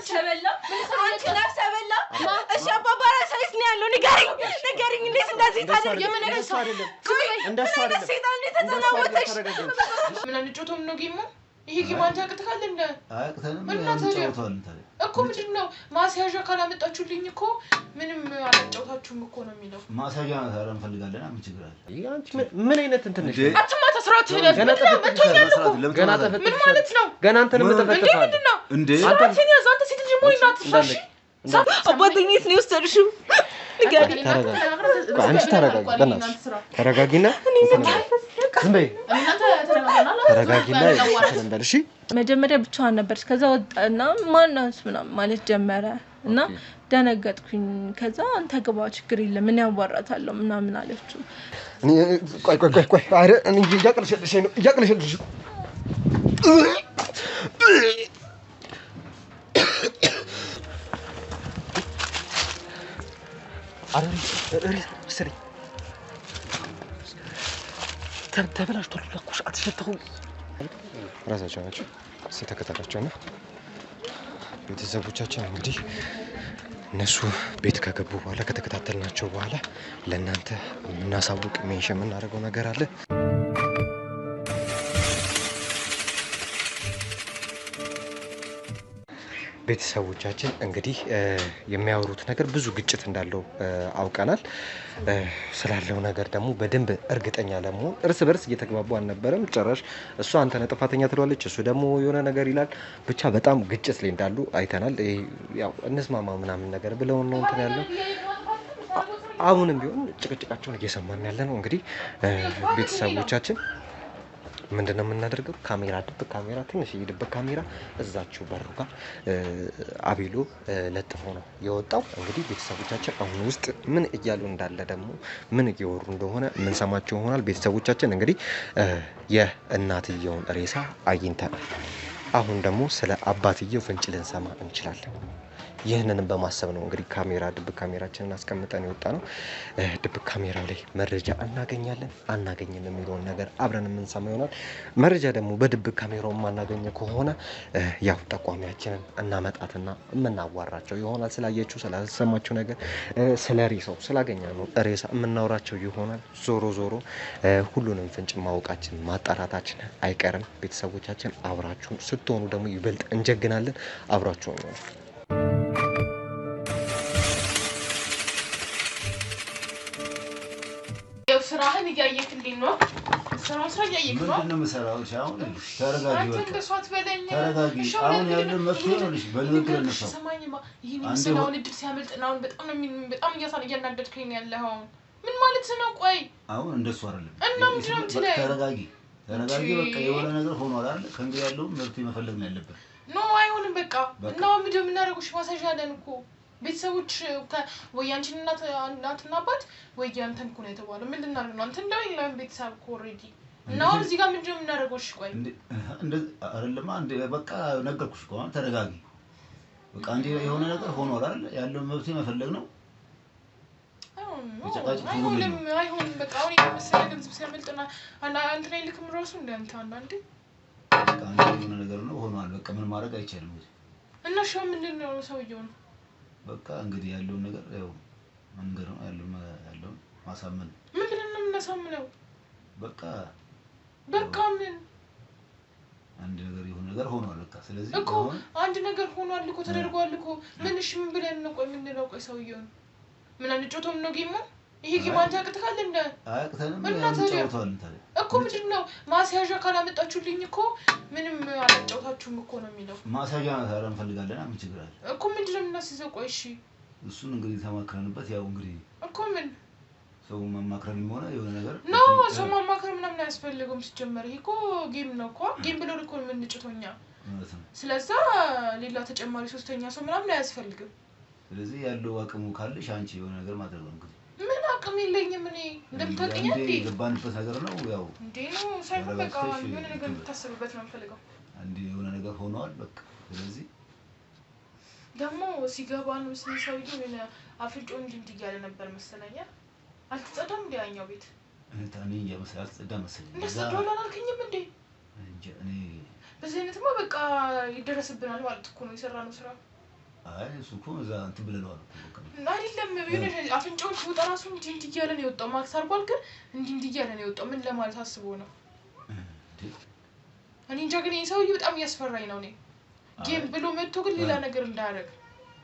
ሰበላ አንቺ ሰበላ እሺ አባባራ ሳይስ ነው ያለው ንገሪኝ እንዴት እንደዚህ ታደርጊ እንደሱ አይደለም ሰይጣን ተዘናወተሽ ምን አንጮቶም ነው ጌሙ ይሄ ጌም አንተ ያቅተካል እንደ አያቅተንም እንጫወታለን ታዲያ እኮ ምንድነው ማስያዣ ካላመጣችሁልኝ እኮ ምንም አላጫውታችሁም እኮ ነው የሚለው ማስያዣ ታራ እንፈልጋለን ምን ችግር አለ አንቺ ምን አይነት እንትን ነሽ አትማ ተስራት ገና ተፈጥተሽ ምን ማለት ነው ገና አንተንም ተፈጥተሻል እንዴ አንተን ያዝ አንተ ሴት ልጅ ሞኝ ናት ፋሽ አባቴኔስ ነው ወሰድሽው ንገሪኝ አንቺ ተረጋጊና ዝም በይ ተረጋጊና እንበልሽ መጀመሪያ ብቻዋን ነበርሽ ከዛ ወጣና ማናስ ምናምን ማለት ጀመረ እና ደነገጥኩኝ ከዛ አንተ ግባ ችግር የለም ምን ያዋራታለሁ ምናምን አለችው ቆይ አረ እኔ እያቀለሸልሽ አረ ሰሪ ተበላሽቷል ለኩሽ አትሸተው ራሳቸው ናቸው ተከታታቸውና ቤተሰቦቻችን እንግዲህ እነሱ ቤት ከገቡ በኋላ ከተከታተልናቸው በኋላ ለእናንተ እናሳውቅ ሜንሽን የምናደርገው ነገር አለ ቤተሰቦቻችን እንግዲህ የሚያወሩት ነገር ብዙ ግጭት እንዳለው አውቀናል ስላለው ነገር ደግሞ በደንብ እርግጠኛ ለመሆን እርስ በርስ እየተግባቡ አልነበረም ጭራሽ እሷ አንተ ነህ ጥፋተኛ ትሏለች እሱ ደግሞ የሆነ ነገር ይላል ብቻ በጣም ግጭት ላይ እንዳሉ አይተናል ያው እንስማማ ምናምን ነገር ብለው ነው እንትን ያለው አሁንም ቢሆን ጭቅጭቃቸውን እየሰማን ያለ ነው እንግዲህ ቤተሰቦቻችን ምንድነው የምናደርገው ካሜራ ድብቅ ካሜራ ትንሽ ይድብቅ ካሜራ እዛችሁ በሩ ጋር አቤሎ ለጥፎ ነው የወጣው እንግዲህ ቤተሰቦቻችን አሁን ውስጥ ምን እያሉ እንዳለ ደግሞ ምን እየወሩ እንደሆነ ምን ሰማቸው ይሆናል ቤተሰቦቻችን እንግዲህ የእናትየውን ሬሳ አግኝተናል አሁን ደግሞ ስለ አባትየው ፍንጭ ልንሰማ እንችላለን ይህንን በማሰብ ነው እንግዲህ ካሜራ ድብቅ ካሜራችንን አስቀምጠን የወጣ ነው ድብቅ ካሜራው ላይ መረጃ እናገኛለን አናገኝም የሚለውን ነገር አብረን የምንሰማ ይሆናል መረጃ ደግሞ በድብቅ ካሜራው ማናገኘ ከሆነ ያው ጠቋሚያችንን እናመጣትና የምናዋራቸው ይሆናል ስላየችው ስላሰማችሁ ነገር ስለ ሬሳው ስላገኘነው ሬሳ የምናወራቸው ይሆናል ዞሮ ሁሉንም ፍንጭ ማወቃችን ማጣራታችን አይቀርም ቤተሰቦቻችን አብራችሁን ስትሆኑ ደግሞ ይበልጥ እንጀግናለን አብራችሁን ነው ስራህን እያየክልኝ ነው ስራ እያየክ ነው ምንድነው መሰራው ሻውን ተረጋጊ አንተ እንደሷት በለኝ ተረጋጊ አሁን ያለው መፍትሄ ነው ልጅ በንግግር ነው ሰማኝማ ይሄን ሰላውን እድል ሲያመልጥና አሁን በጣም እያናደድከኝ ያለው ምን ማለት ነው ቆይ አሁን እንደሱ አይደለም እና ምንድነው ትለኝ ተረጋጊ በቃ የሆነ ነገር ሆኗል አይደል ከእንግዲህ ያለው መፍትሄ መፈለግ ነው ያለበት ኖ አይሆንም በቃ እና ምንድነው የምናደርገው ማሳጅ አለን እኮ ቤተሰቦች ወይ አንቺን እናትና አባት ወይ አንተን እኮ ነው የተባለው ምንድን ነው አንተ እንደው ቤተሰብ እኮ ኦሬዲ እና አሁን እዚህ ጋር ምንድነው የምናደርገው እሺ ቆይ እንደ አይደለም አንድ በቃ ነገርኩሽ እኮ ተረጋጊ በቃ እንዴ የሆነ ነገር ሆኗል አይደል ያለው መብት መፈለግ ነው አይሆንም በቃ አሁን የመሰለ ገንዘብ ሲያመልጥና አንተ ላይ ልክም ራሱ እንዳንተ አንዴ በቃ የሆነ ነገር ነው ሆኗል በቃ ምን ማድረግ አይቻልም እና ሻው ምንድነው ሰውየው ነው በቃ እንግዲህ ያለው ነገር ያው መንገር ነው ያለው ማሳመን ምንድነው የምናሳምነው በቃ ምን አንድ ነገር የሆነ ነገር ሆኗል በቃ ስለዚህ እኮ አንድ ነገር ሆኗል እኮ ተደርጓል እኮ ምንሽ ምን ብለን ነው ቆይ ምን ነው ቆይ ሰውየው ምን አንጮቶም ነው ጌሙ ይሄ ጌም አንተ ያቅተካል እንደ አያቅተንም እንጫወታለን ታዲያ እኮ ምንድነው ማስያዣ ካላመጣችሁልኝ እኮ ምንም አላጫውታችሁም እኮ ነው የሚለው ማስያዣ ታራ እንፈልጋለን ምን ችግር አለ እኮ ምንድነው እናስይዘው ቆይ እሺ እሱን እንግዲህ ተማክረንበት ያው እንግዲህ እኮ ምን ሰው ማማክረን ሆነ የሆነ ነገር ኖ ሰው ማማክረን ምናምን አያስፈልግም ሲጀመር ይሄ እኮ ጌም ነው እኮ ጌም ብለው እኮ ምን እንጭቶኛ ስለዚህ ሌላ ተጨማሪ ሶስተኛ ሰው ምናምን አያስፈልግም ስለዚህ ያለው አቅሙ ካለሽ አንቺ የሆነ ነገር ማድረግ ነው እንግዲህ ምን አቅም የለኝም እኔ እንደምታውቀኝ እንዴ ገባንበት ነገር ነው ያው እንዴ ነው ሳይሆን በቃ የሆነ ነገር የምታስብበት ነው የምፈልገው አንዴ የሆነ ነገር ሆኗል በቃ ስለዚህ ደግሞ ሲገባ ነው ሰውዬው የሆነ አፍንጮን እንዲህ እያለ ነበር መሰለኝ አልተጸዳም እንዴ ያኛው ቤት ታኔ ያመሰል አልተጸዳ መሰለኝ እንደሰደው አላልከኝም እንዴ እኔ በዚህ አይነትማ በቃ ይደረስብናል ማለት እኮ ነው የሰራነው ስራ። አይ እሱ እኮ እዛ እንትን ብለናል እኮ አይደለም የሆነ አፍንጫው ሲወጣ ራሱ እንዲህ እያለ ነው የወጣው። ማክስ አድርጓል ግን እንዲህ እያለ ነው የወጣው። ምን ለማለት አስቦ ነው? እኔ እንጃ ግን ይሄ ሰውዬ በጣም እያስፈራኝ ነው። እኔ ጌም ብሎ መጥቶ ግን ሌላ ነገር እንዳያደርግ።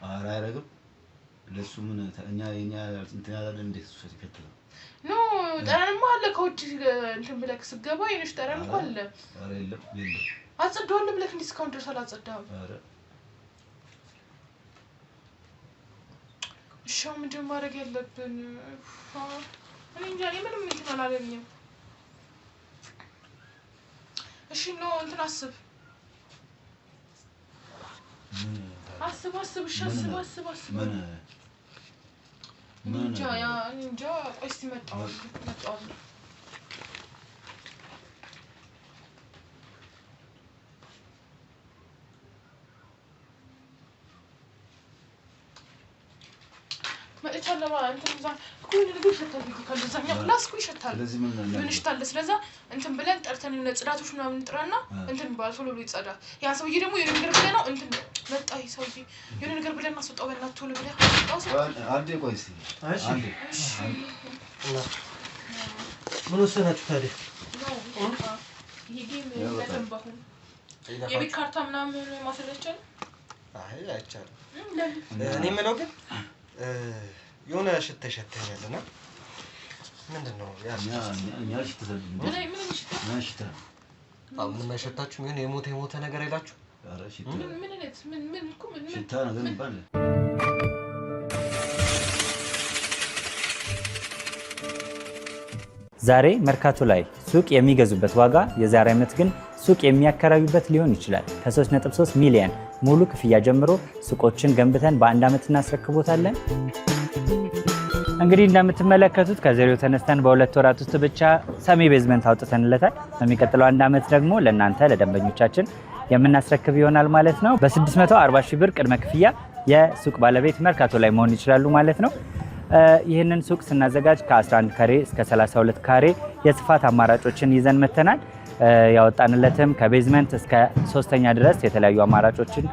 ኧረ አያደርግም። ለሱ ምን የኛ እንትን ያለ እንዴት እሱ ሲከተል ኖ ጠረንማ አለ ከውጭ እንትን ብለህ ስትገባ ይነሽ ጠረን እኮ አለ። ኧረ የለም አጸዳዋለሁ ብለህ እንዴት እስካሁን ድረስ አላጸዳህም? ኧረ እሺ ምንድን ማድረግ ያለብን? እኔ እንጃ ምንም እንትን አላገኘም። እሺ ኖ እንትን አስብ እሺ አስብ ምን እንጃ ቆይ እስኪ መጣሁ መጥቻለሁ ማለት እንትን እዛ ኩል ነገር ይሸታል ከዛኛው ክላስ ኩል ይሸታል። ስለዚህ ምን ይሸታል? ስለዛ እንትን ብለን ጠርተን ጽዳቶች ምናምን ጥራና እንትን ባል ቶሎ ብሎ ይጸዳ። ያ ሰውዬ ደግሞ የሆነ ነገር ብለህ ነው እንትን መጣ። ይሄ ሰውዬ የሆነ ነገር ብለህ ማስወጣው በእናትህ ቶሎ ብለህ አንዴ ቆይ እስኪ አንዴ ምን ወሰናችሁ ታዲያ? ይሄ ጌም ለተንባሁ የቤት ካርታ ምናምን ማሰለቸን። አይ አይቻልም። እኔ የምለው ግን የሆነ ሽታ ይሸተኛልና ምንድነው እኛ ሽተን ምን ሽታ ምን ማይሸታችሁ? ምን የሞተ ነገር አይላችሁ? ኧረ ሽታ ምን እኮ ምን ሽታ ነገር ይባል። ዛሬ መርካቶ ላይ ሱቅ የሚገዙበት ዋጋ የዛሬ ዓመት ግን ሱቅ የሚያከራዩበት ሊሆን ይችላል። ከ3.3 ሚሊዮን ሙሉ ክፍያ ጀምሮ ሱቆችን ገንብተን በአንድ ዓመት እናስረክቦታለን። እንግዲህ እንደምትመለከቱት ከዜሮ ተነስተን በሁለት ወራት ውስጥ ብቻ ሰሚ ቤዝመንት አውጥተንለታል። በሚቀጥለው አንድ ዓመት ደግሞ ለእናንተ ለደንበኞቻችን የምናስረክብ ይሆናል ማለት ነው። በ640 ሺህ ብር ቅድመ ክፍያ የሱቅ ባለቤት መርካቶ ላይ መሆን ይችላሉ ማለት ነው። ይህንን ሱቅ ስናዘጋጅ ከ11 ካሬ እስከ 32 ካሬ የስፋት አማራጮችን ይዘን መተናል። ያወጣንለትም ከቤዝመንት እስከ 3ኛ ድረስ የተለያዩ አማራጮችን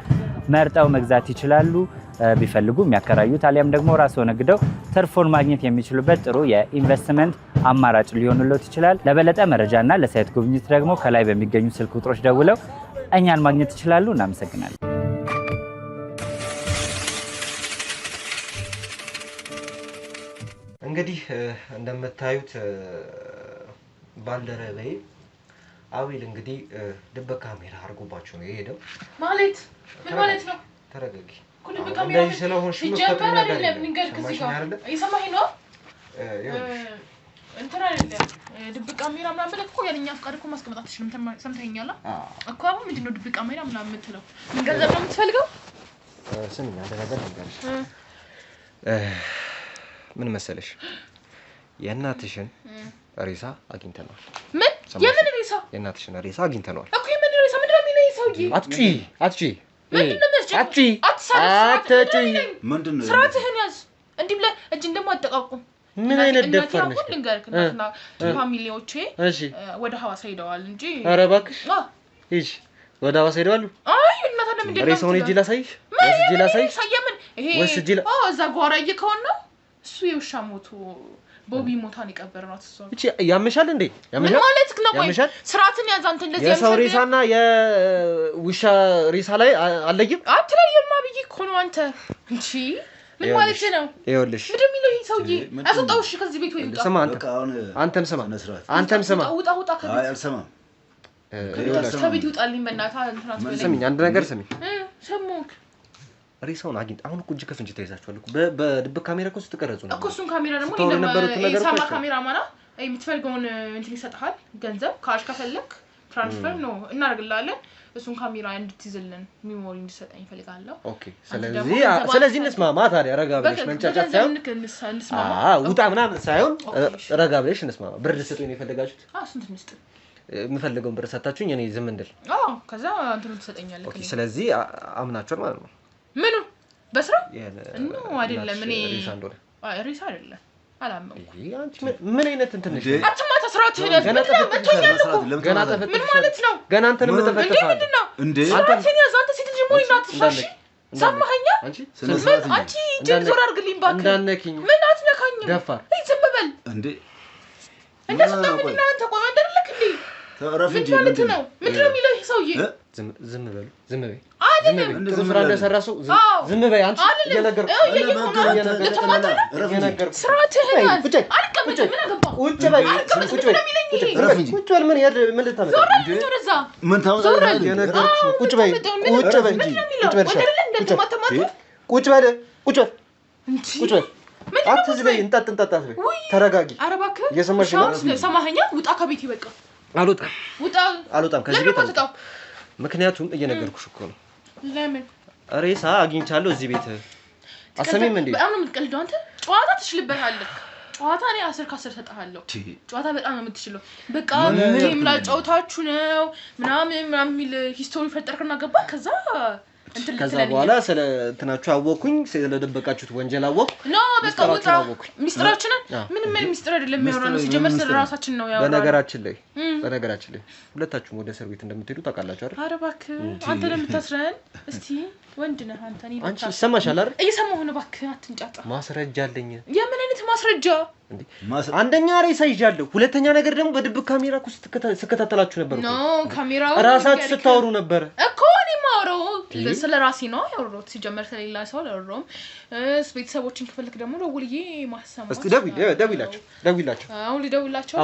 መርጠው መግዛት ይችላሉ። ቢፈልጉ የሚያከራዩት አሊያም ደግሞ ራስዎ ነግደው ትርፉን ማግኘት የሚችሉበት ጥሩ የኢንቨስትመንት አማራጭ ሊሆንልዎት ይችላል። ለበለጠ መረጃና ለሳይት ጉብኝት ደግሞ ከላይ በሚገኙ ስልክ ቁጥሮች ደውለው እኛን ማግኘት ይችላሉ። እናመሰግናለን። እንግዲህ እንደምታዩት ባልደረባዬ አቤል እንግዲህ ድብቅ ካሜራ አድርጎባቸው ነው የሄደው። ማለት ምን ማለት ነው? ተረጋጊ። ድብቅ ካሜራ ስለሆንሽ ሲጀመር አይደለም ንገርክ እዚህ ጋር እየሰማኸኝ ነው? እንትን አይደለም ድብቅ ካሜራ ምናምን ብለህ እኮ ያለኛ ፍቃድ እኮ ማስቀመጥ አትችልም። ሰምተኸኛል እኮ። አሁን ምንድን ነው ድብቅ ካሜራ ምናምን የምትለው? ምን ገንዘብ ነው የምትፈልገው? ስሚኝ አንድ ነገር ልንገርሽ። ምን መሰለሽ የእናትሽን ሬሳ አግኝተናል። ምን? የምን ሬሳ? የእናትሽን ሬሳ አግኝተናል እኮ። የምን ሬሳ? ምንድን ነው የሚለው ሰውዬ? አትጪ ምንድን ነው? ስርዓትህን ያዝ። እንዲህ ብለህ እጅ እንደማጠቃቁም ምን አይነት ደፋር ነሽ? ልንገርህ እናትና ፋሚሊዎቼ ወደ ሐዋሳ ሄደዋል እንጂ። ኧረ እባክሽ ሂጂ። ወደ ሐዋሳ ሄደዋል? አይ እናታ ለምን እንደሆነ ሬሳውን ሂጂ ላሳይሽ። ወስጂ ላሳይሽ። ሳየምን ይሄ እዛ ጓራ እየከውና እሱ የውሻ ሞቶ ቦቢ ሞታን የቀበርናት እሷ። እቺ ያምሻል እንዴ? ምን ማለት ነው? ወይ ስርዓትን ያዝ አንተ። እንደዚህ የሰው ሬሳና የውሻ ሬሳ ላይ አለይም አትለይማ ብዬ እኮ ነው አንተ እንጂ ምን ማለት ነው? ይኸውልሽ ምንድን ነው የሚለው ይሄ ሰውዬ? አስወጣው እሺ ከዚህ ቤት ወይ ውጣ። ስማ አንተም ስማ አንተም ስማ። ውጣ ከቤት። አይ አልሰማም። ከቤት ይውጣልኝ በእናትህ። እንትናት በለኝ። ስሚኝ አንድ ነገር ስሚኝ። ሰሞክ ሬሳውን አግኝት። አሁን እኮ እጅ ከፍንጅ ተይዛችኋል እኮ በድብቅ ካሜራ እኮ ስትቀረጹ ነው እኮ። እሱን ካሜራ ደግሞ የሳማ ካሜራ ማና የምትፈልገውን እንትን ይሰጥሃል ገንዘብ። ካሽ ከፈለክ ትራንስፈር ነው እናደርግልሃለን። እሱን ካሜራ እንድትይዝልን ሚሞሪ እንድትሰጠኝ እፈልጋለሁ። ኦኬ። ስለዚህ እንስማማ ታዲያ። ረጋ ብለሽ መንጫጫት ሳይሆን ውጣ ምናምን ሳይሆን ረጋ ብለሽ እንስማማ። ብር ልትሰጡኝ ነው የፈለጋችሁት? ስንት እንስጥ? የምፈልገውን ብር ሰጣችሁኝ እኔ ዝም እንድል? ከዛ እንትኑ ትሰጠኛለህ። ኦኬ። ስለዚህ አምናችኋል ማለት ነው? ምኑ በስራ ነው አይደለም። እኔ ሬሳ እንደሆነ ሬሳ አይደለም አላመንኩም። አንቺ ምን አይነት እንትን ነሽ? አትማታ ስርዓት ሄደህ ገና ተፈትሽ ምን ማለት ነው? ገና አንተንም ተፈትፋለህ እንዴ? አንተ ያዝ አንተ ሴት ልጅ ሞኝ ናት። እሺ ሰማኸኛ? አንቺ እጄን ዞር አድርግልኝ እባክህ። እንዳነኪኝ ምን አትነካኝ? ደፋር ዝም በል እንዴ! እንደሱ ነው ምን አንተ ቆይ እንደልክ እንዴ? ተረፍ እንጂ ማለት ነው። ምንድነው የሚለው ይሄ ሰውዬ? ዝም በሉ ዝም በይ አይደለም ጥሩ ስራ እንደሰራ ሰው ዝም በይ አንቺ እየነገርኩሽ ስርዓትህን አልቀመጥ ምን አገባ ቁጭ በይ ቁጭ በይ ቁጭ በል ምን ልታመጣ ምን ታመጣለህ? እየነገርኩሽ ቁጭ በይ ቁጭ በይ ቁጭ በል ቁጭ በል ቁጭ በል አትዝ በይ እንጠጥ አትበይ ተረጋጊ። ኧረ እባክህ እየሰማሽ ነው? ሰማኸኛ? ውጣ ከቤት ይበቃ። አልወጣም ከዚህ ቤት ምክንያቱም እየነገርኩሽ እኮ ነው። ለምን ሬሳ አግኝቻለሁ እዚህ ቤት አሰሚም እንዴ? በጣም ነው የምትቀልደው አንተ። ጨዋታ ትችልበታለህ። ጨዋታ እኔ 10 ከ10 ሰጣለሁ። ጨዋታ በጣም ነው የምትችለው። በቃ ምን ላጫውታችሁ ነው ምናምን የሚል ሂስቶሪ ፈጠርክና ገባ። ከዛ በኋላ ስለ እንትናችሁ አወኩኝ፣ ስለደበቃችሁት ወንጀል አወኩ። ኖ በቃ ወጣ። ሚስጥራችንን ምንም ሚስጥር አይደለም የሚያወራው ሲጀመር ስለ ራሳችን ነው ያወራው። በነገራችን ላይ ሁለታችሁም ወደ እስር ቤት እንደምትሄዱ ታውቃላችሁ አይደል? ኧረ እባክህ አንተ ለምታስረን እስቲ ወንድ ነህ አንተ። እኔ አንቺ ይሰማሻል አይደል? እየሰማሁ ነው። እባክህ አትንጫጫ። ማስረጃ አለኝ። የምን አይነት ማስረጃ? አንደኛ ሬሳ ይዣለሁ፣ ሁለተኛ ነገር ደግሞ በድብቅ ካሜራ እኮ ስትከታተላችሁ ነበር እኮ። ኖ ካሜራው ራሳችሁ ስታወሩ ነበር እኮ። እኔ ማወራው ስለ ራሴ ነው ያወራሁት። ሲጀመር ስለሌላ ሰው አላወራሁም። ቤተሰቦችን ከፈልክ ደግሞ ደውልዬ ማሰማት። እስቲ ደውይላቸው። አሁን ልደውላቸው።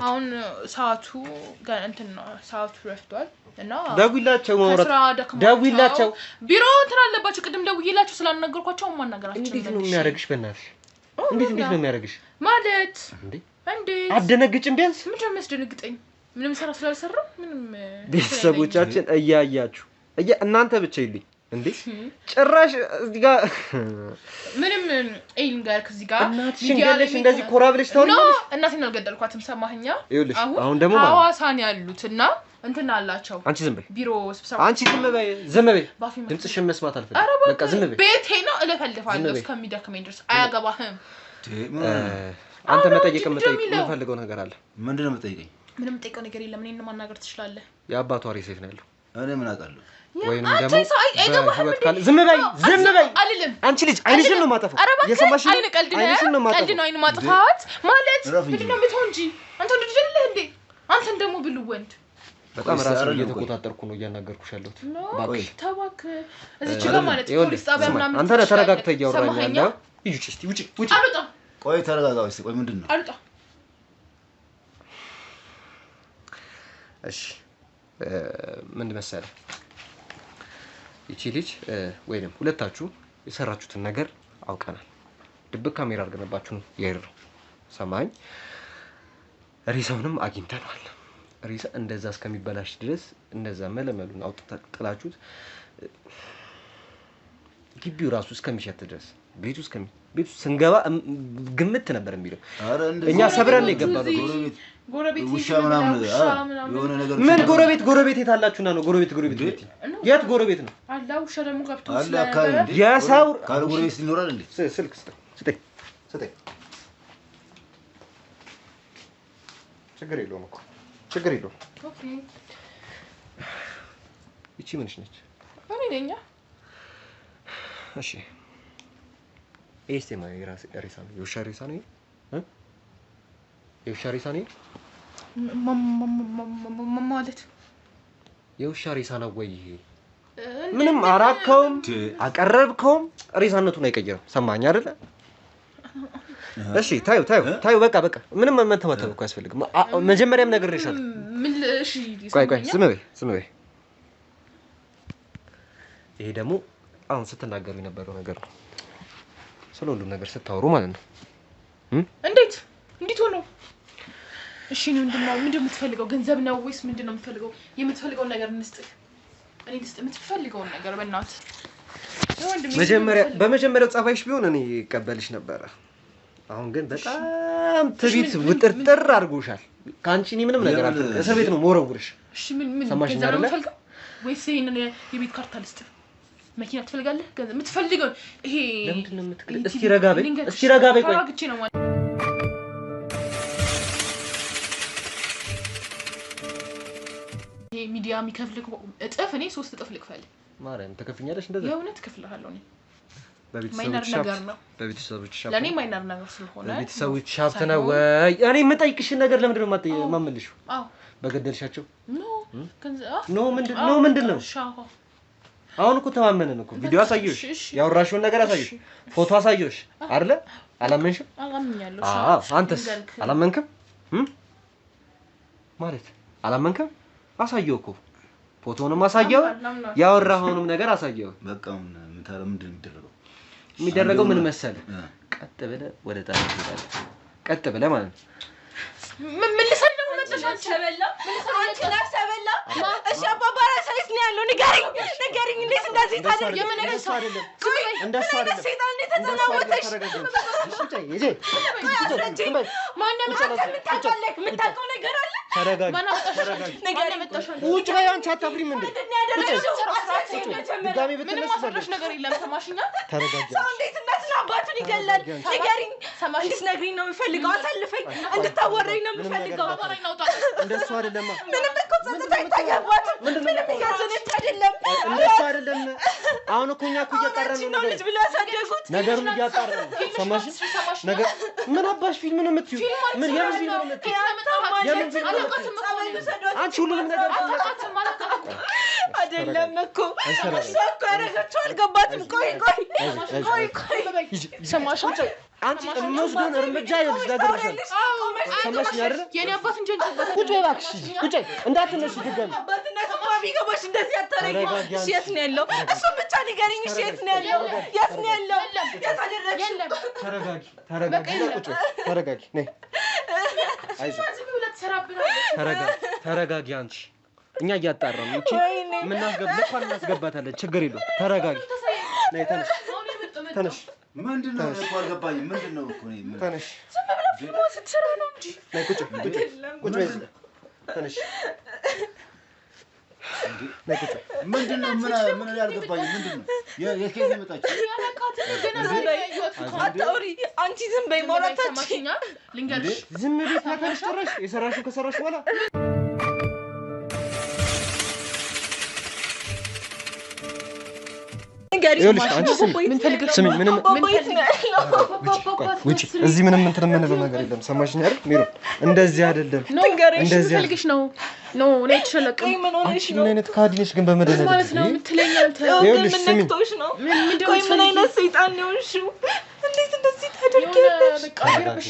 አሁን ሰዓቱ እንትን ነው፣ ሰዓቱ ረፍዷል እና ደውይላቸው። ደውይላቸው። ቢሮ እንትን አለባቸው። ቅድም ደውዬላቸው ስላልነገርኳቸው ማናገራቸው። እንዴት ነው የሚያደርግሽ? በእናትሽ እንዴት ነው የሚያደርግሽ? ማለት እንዴ አደነግጭም? ቢያንስ ምንድን ነው የሚያስደነግጠኝ? ምንም ሰራ ስላልሰራው ምንም። ቤተሰቦቻችን እያያችሁ እናንተ ብቻ ይልኝ እንዴ ጭራሽ እዚህ ጋር ምንም ኤልን ጋር ከዚህ ጋር እናትሽን ገለሽ እንደዚህ ኮራ ብለሽ ታውቂያለሽ? እናቴን አልገደልኳትም። ሰማኸኛ? አሁን ደግሞ ሐዋሳን ያሉትና እንትን አላቸው። አንቺ ዝም በይ ቢሮ ስብሰባ። አንቺ ዝም በይ ድምፅሽን መስማት አልፈልግም። በቃ ዝም በይ። ቤቴ ነው እለፈልፋለሁ እስከሚደክመኝ ድረስ። አያገባህም። አንተ መጠየቅ የምፈልገው ነገር አለ። ምንድነው የምጠይቀኝ? ምንም የምጠይቀው ነገር የለም። እኔን ማናገር ትችላለህ። የአባቷ ሬሳ የት ነው ያለው? እኔ ምን አውቃለሁ? ወይንም ደግሞ በህይወት ካለ ዝም በይ አልልም። አንቺ ልጅ አይንሽን ነው ማጠፋው። እየሰማሽ ነው? አይንሽን ነው ማጠፋው። ቀልድ ነው አይን ማጥፋት ማለት ምንድን ነው የምትሆን እንጂ አንተ ልጅ አይደለህ እንዴ? አንተን ደግሞ ብሉ ወንድ በጣም ራስን እየተቆጣጠርኩ ነው እያናገርኩሽ ያለሁት። እባክህ ተባክህ። እዚች ጋር ማለት ፖሊስ ጣቢያ ምናምን አንተ ነህ ተረጋግተህ እያወራኝ ያለው። ሂጂ እስቲ ውጪ። አልወጣም። ቆይ ተረጋጋ እስቲ። ቆይ ምንድን ነው? አልወጣም። እሺ ምን መሰለህ ይቺ ልጅ ወይንም ሁለታችሁ የሰራችሁትን ነገር አውቀናል። ድብቅ ካሜራ አድርገንባችሁ ነው የሄድነው። ሰማኝ። ሬሳውንም አግኝተናል። ሬሳ እንደዛ እስከሚበላሽ ድረስ እንደዛ መለመሉን አውጥታችሁ ጥላችሁት ግቢው ራሱ እስከሚሸት ድረስ ቤቱ ስንገባ ግምት ነበር የሚለው። እኛ ሰብረን ነው የገባነው። ጎረቤት ውሻ ምናምን የሆነ ነገር ምን ጎረቤት የታላችሁና ነው? ጎረቤት የት ጎረቤት ነው? አላ ውሻ ደግሞ ገብቶ አለ አካባቢ እንዴ? የሰው ካለ ጎረቤት ይኖራል እንዴ? ስልክ ስጠኝ። ችግር የለውም። ኦኬ ይቺ ምንሽ ነች? እኔ ነኝ። እሺ ኤስቴማ ሬሳ ነው? የውሻ ሬሳ ነው? የውሻ ሬሳ ነው ማለት የውሻ ሬሳ ነው ወይ? ምንም አራከውም አቀረብከውም ሬሳነቱን አይቀየርም። ሰማኝ አይደለ? እሺ ታዩ በቃ ምንም መተማተብ እኮ አያስፈልግም። መጀመሪያም ነግሬሻለሁ። እሺ ቆይ ዝም በይ። ይሄ ደግሞ አሁን ስትናገሩ የነበረው ነገር ነው። ስለ ሁሉም ነገር ስታወሩ ማለት ነው። እንዴት ሆኖ? እሺ ምንድነው የምትፈልገው? ገንዘብ ነው ወይስ ምንድነው የምትፈልገው? የምትፈልገውን ነገር እንስጥህ። እኔ የምትፈልገውን ነገር በእናትህ በመጀመሪያው ጸባይሽ ቢሆን እኔ እቀበልሽ ነበረ። አሁን ግን በጣም ትቢት ውጥርጥር አድርጎሻል። ካንቺ እኔ ምንም ነገር አልፈልግም። እስር ቤት ነው የምወረውርሽ። እሺ ምን ገንዘብ ነው የምትፈልገው ወይስ ይሄንን የቤት ካርታ ልስጥህ? መኪና ትፈልጋለህ? ገንዘብ የምትፈልገው ይሄ ለምንድን ነው የምትፈልገው? እስቲ ረጋ በይ ቆይ ሚዲያ የሚከፍልክ እጥፍ እኔ 3 እጥፍ ልክፈል ማርያም ተከፍኛለሽ እንደዛ የእውነት ከፍልሃለሁ እኔ በቤተሰቦች ሻፕ ለኔ ማይነር ነገር ስለሆነ በቤተሰቦች ሻፕ ነው ወይ እኔ የምጠይቅሽን ነገር ለምንድን ነው የማመልሽው አዎ በገደልሻቸው ኖ ምንድነው አሁን እኮ ተማመነን እኮ ቪዲዮ አሳየሽ ያወራሽውን ነገር አሳየሽ ፎቶ አሳየሽ አይደለ አላመንሽም አላመኛለሁ አዎ አንተስ አላመንክም ማለት አላመንክም አሳየው እኮ ፎቶንም አሳየው ያወራኸውንም ነገር አሳየው በቃ ምንድን የሚደረገው ምን መሰለህ ቀጥ ብለህ ወደ ጣል ትሄዳለህ ቀጥ ብለህ ማለት ነው ምን ልሰራ ነው መጥተሻል ተበላ አንቺ ነፍሰ በላ እሺ አባባራ ሳይስ ነው ያለው ንገሪኝ እንዴት እንደዚህ ታደርግ የመነገር ሰው አይደለም እንደሱ አይደለም ሰይጣን ተተናወተሽ ማን ነው የምታውቀው ነገር አለ ተረጋጊ ውጭ ላይ አንቺ አታፍሪም እንዴ ድጋሚ ብትነሳሽ ነገር የለም ሰማሽኛ ተረጋጊ ሰው እንዴት እናትና አባቱን ይገላል ንገሪኝ እንድትነግሪኝ ነው የምፈልገው አሳልፈኝ እንድታወራኝ ነው የምፈልገው እንደሱ አይደለም ምንም እኮ ጸጥታ አይታያባትም ምንም እያዘነች አይደለም እንደሱ አይደለም አሁን እኮ እኛ እኮ እያጣራን ነው ልጅ ብሎ ያሳደጉት ነገሩን እያጣራን ነው ሰማሽ ነገር ምን አባሽ ፊልም ነው የምትዩ ምን የምን ፊልም ነው የምትዩ የምን ፊልም ነው አንቺ ሁሉንም ነገር አይደለም እኮ እሷ እኮ ያደረገችው አልገባትም ቆይ ሰማሽ አንቺ እምወስደውን እርምጃ ይልሽ ነገርሻል ሰማሽ አይደል የኔ አባት እንጂ ቁጭ በይ እባክሽ ቁጭ እንዳትነሺ ድጋሚ አባትነት እኮ ቢገባሽ እንደዚህ አታረጊ እሺ የት ነው ያለው እሱን ብቻ ንገሪኝ እሺ የት ነው ያለው የት አደረግሽው ተረጋጊ ቁጭ ተረጋጊ ነይ አይዞሽ ተረጋጊ አንቺ እኛ እያጣራን ነው እቺ እናስገባታለን ችግር የለውም ተረጋጊ ነይ ተነሽ ምንድነው እኮ አልገባኝም ምንድነው እኮ ነው ተነሽ ስትሰራ ነው እንጂ ነይ ቁጭ በይ ተነሽ ነይ ቁጭ ምንድነው ምን ያልገባኝም ምንድነው የኬዝ መጣች አታውሪ አንቺ ዝም በይ ማውራታች ልንገርሽ ዝም በይ ታከርሽ ጭራሽ የሰራሽው ከሰራሽ በኋላ ይኸውልሽ አንቺ ስሚ ምንም ውጪ እዚህ ምንም እንትን የምንለው ነገር የለም ሰማሽኝ አይደል ሚሮ እንደዚህ አይደለም እንደዚህ ፈልግሽ ነው እኔ ተሸለቀኝ ምን አይነት ካዲ ነሽ ግን በመደነብ ማለት ነው የምትለኛል ይኸውልሽ ስሚ ምን አይነት ሰይጣን ነው እሺ እንዴት እንደዚህ ታደርጊያለሽ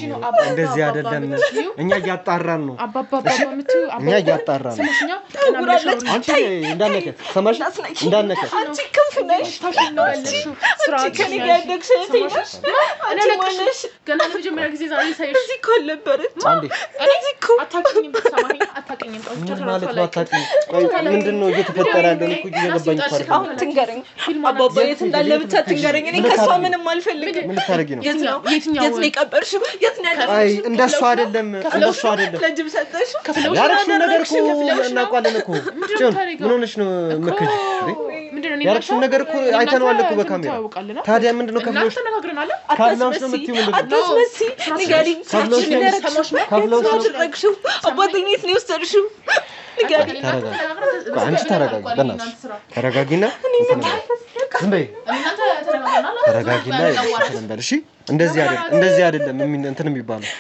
እንደዚህ አይደለም እኛ እያጣራን ነው አባባ የምትዩ እኛ እያጣራን ነው አንቺ እንዳነከት ሰማሽ እንዳነከት አንቺ ክንፍ ነሽ ታሽናለሽ አንቺ ከኔ ጋር ያደግሽ እህቴ እኔ ለቀሽ ገና ለመጀመሪያ ጊዜ ዛሬ ሳይሽ እዚህ እኮ አልነበረች አንዴ እዚህ እኮ አታውቂኝም ሰማኝ አታውቂኝም ማለት ነው አታውቂኝ ቆይ ምንድነው እየተፈጠረ ያለው እኮ እየገባኝ እኮ አይደል አሁን ትንገረኝ አባባ የት እንዳለ ብቻ ትንገረኝ እኔ ከሷ ምንም አልፈልግም ምን ታረጊ ነው የት ነው የቀበርሽው የት ነው ያደረግሽው አይ እንደሱ አይደለም ለጅብ ሰጠሽው ያረግሽው ነገር እኮ እናውቃለን እኮ ምን ሆነሽ ነው ምክር ያረግሽው ነገር እኮ አይተነዋል እኮ በካሜራ ታዲያ ምንድነው ከፍሎሽ ካላውሽ ነው የምትይው ምንድነው አታስመሲ ንገሪኝ ካላውሽ ነው ያደረግሽው አባቴን የት ነው የወሰድሽው ንገሪኝ አንቺ ተረጋጊ በእናትሽ ተረጋጊና ዝም በይ ተረጋጊና እንትን በል እሺ እንደዚህ አይደለም እንትን የሚባለው